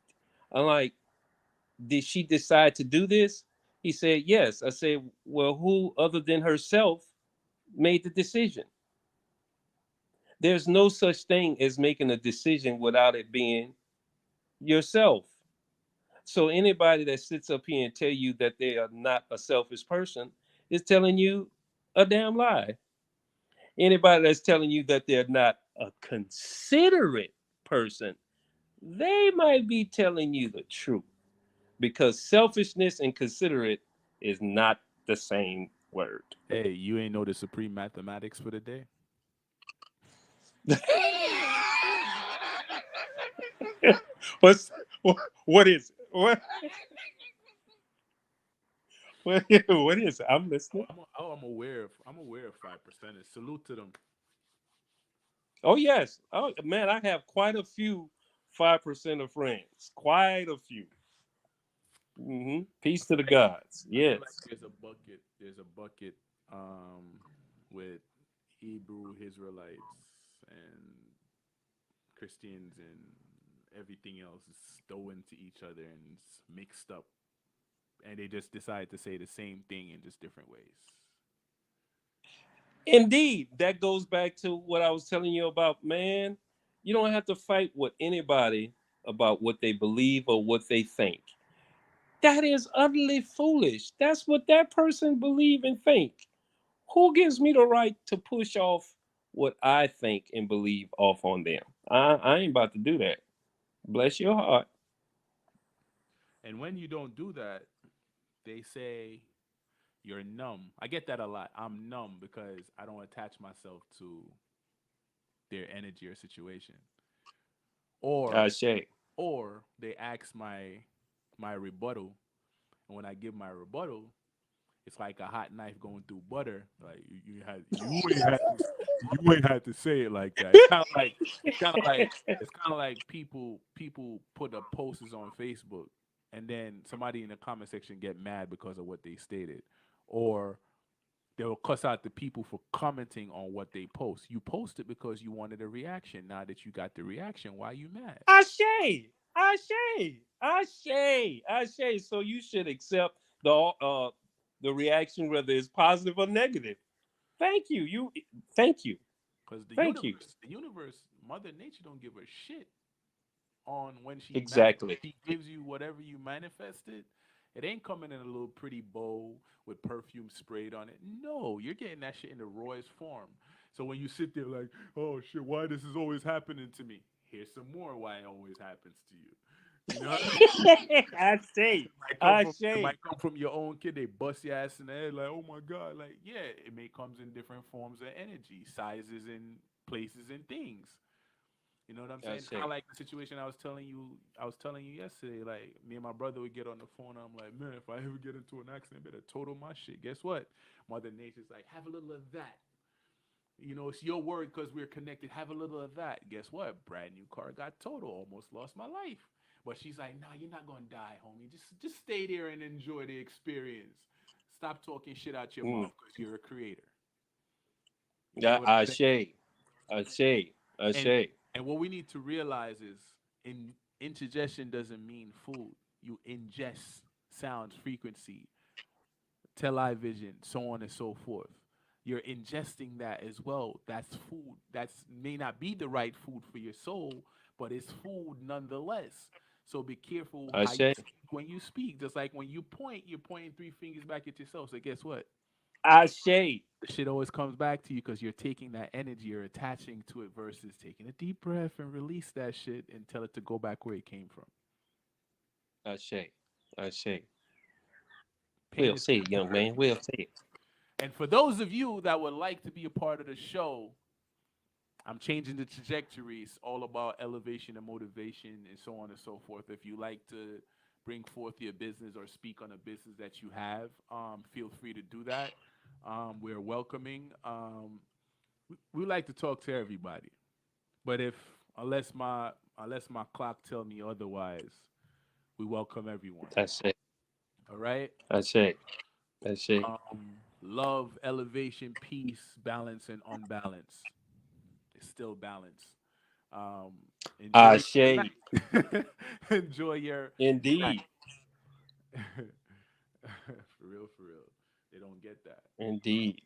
I'm like, did she decide to do this? He said, yes. I said, well, who other than herself made the decision? There's no such thing as making a decision without it being yourself. So anybody that sits up here and tell you that they are not a selfish person is telling you a damn lie. Anybody that's telling you that they're not a considerate person, they might be telling you the truth, because selfishness and considerate is not the same word. hey, you ain't know the supreme mathematics for the day? What's what is it? What is it? I'm listening. I'm aware of 5%. Salute to them. Oh yes. Oh man, I have quite a few 5% of friends. Quite a few. Peace to the gods. I feel like Yes. there's a bucket. There's a bucket with Hebrew Israelites and Christians and everything else is thrown into each other and it's mixed up, and they just decide to say the same thing in just different ways. Indeed. That goes back to what I was telling you about, man. You don't have to fight with anybody about what they believe or what they think. That is utterly foolish. That's what that person believe and think. Who gives me the right to push off what I think and believe off on them? I ain't about to do that. Bless your heart. And when you don't do that, they say you're numb. I get that a lot. I'm numb because I don't attach myself to their energy or situation. Or Ashe. they ask my rebuttal, and when I give my rebuttal, it's like a hot knife going through butter. Like you ain't had to say it like that. It's kind of like people put up posters on Facebook and then somebody in the comment section get mad because of what they stated, or they'll cuss out the people for commenting on what they post. You post it because you wanted a reaction. Now that you got the reaction, why are you mad? Ashe, Ashe, Ashe, Ashe. So you should accept the reaction, whether it's positive or negative. Thank you. Thank you. Because Thank you. the universe, Mother Nature don't give a shit on when Exactly. she gives you whatever you manifested. It ain't coming in a little pretty bowl with perfume sprayed on it. No, you're getting that shit in the rawest form. So when you sit there like, oh shit, why this is always happening to me? Here's some more why it always happens to you. You know, Ashe, it Ashe, might come from your own kid. They bust your ass in the head like, oh my god, like yeah, it may comes in different forms of energy, sizes, and places and things. You know what I'm saying? Kind Ashe. of like the situation I was telling you yesterday. Like me and my brother would get on the phone. I'm like, man, if I ever get into an accident, I better total my shit. Guess what? Mother Nature's like, have a little of that. You know, it's your word because we're connected. Have a little of that. Guess what? Brand new car got total. Almost lost my life. But she's like, nah, you're not gonna die, homie. Just stay there and enjoy the experience. Stop talking shit out your Mm. mouth because you're a creator. You feel Yeah, what I'm saying? Ashe, Ashe, And Ashe. and what we need to realize is in indigestion doesn't mean food. You ingest sounds, frequency, television, so on and so forth. You're ingesting that as well. That's food. That's may not be the right food for your soul, but it's food nonetheless. So be careful how you Ashe, speak when you speak. Just like when you point, you're pointing three fingers back at yourself. So guess what? Ashe, The shit always comes back to you because you're taking that energy, you're attaching to it versus taking a deep breath and release that shit and tell it to go back where it came from. Ashe, Ashe. Pain Well is said, young man. Well said. and for those of you that would like to be a part of the show, I'm changing the trajectory. It's all about elevation and motivation and so on and so forth. If you like to bring forth your business or speak on a business that you have, feel free to do that. We're welcoming. We like to talk to everybody. But if unless my clock tell me otherwise, we welcome everyone. Ashe, All right. Ashe, Ashe. Love, elevation, peace, balance, and unbalance. It's still balance. Um, enjoy your Ashe. night. Enjoy your night. Indeed. For real, for real. They don't get that. Indeed.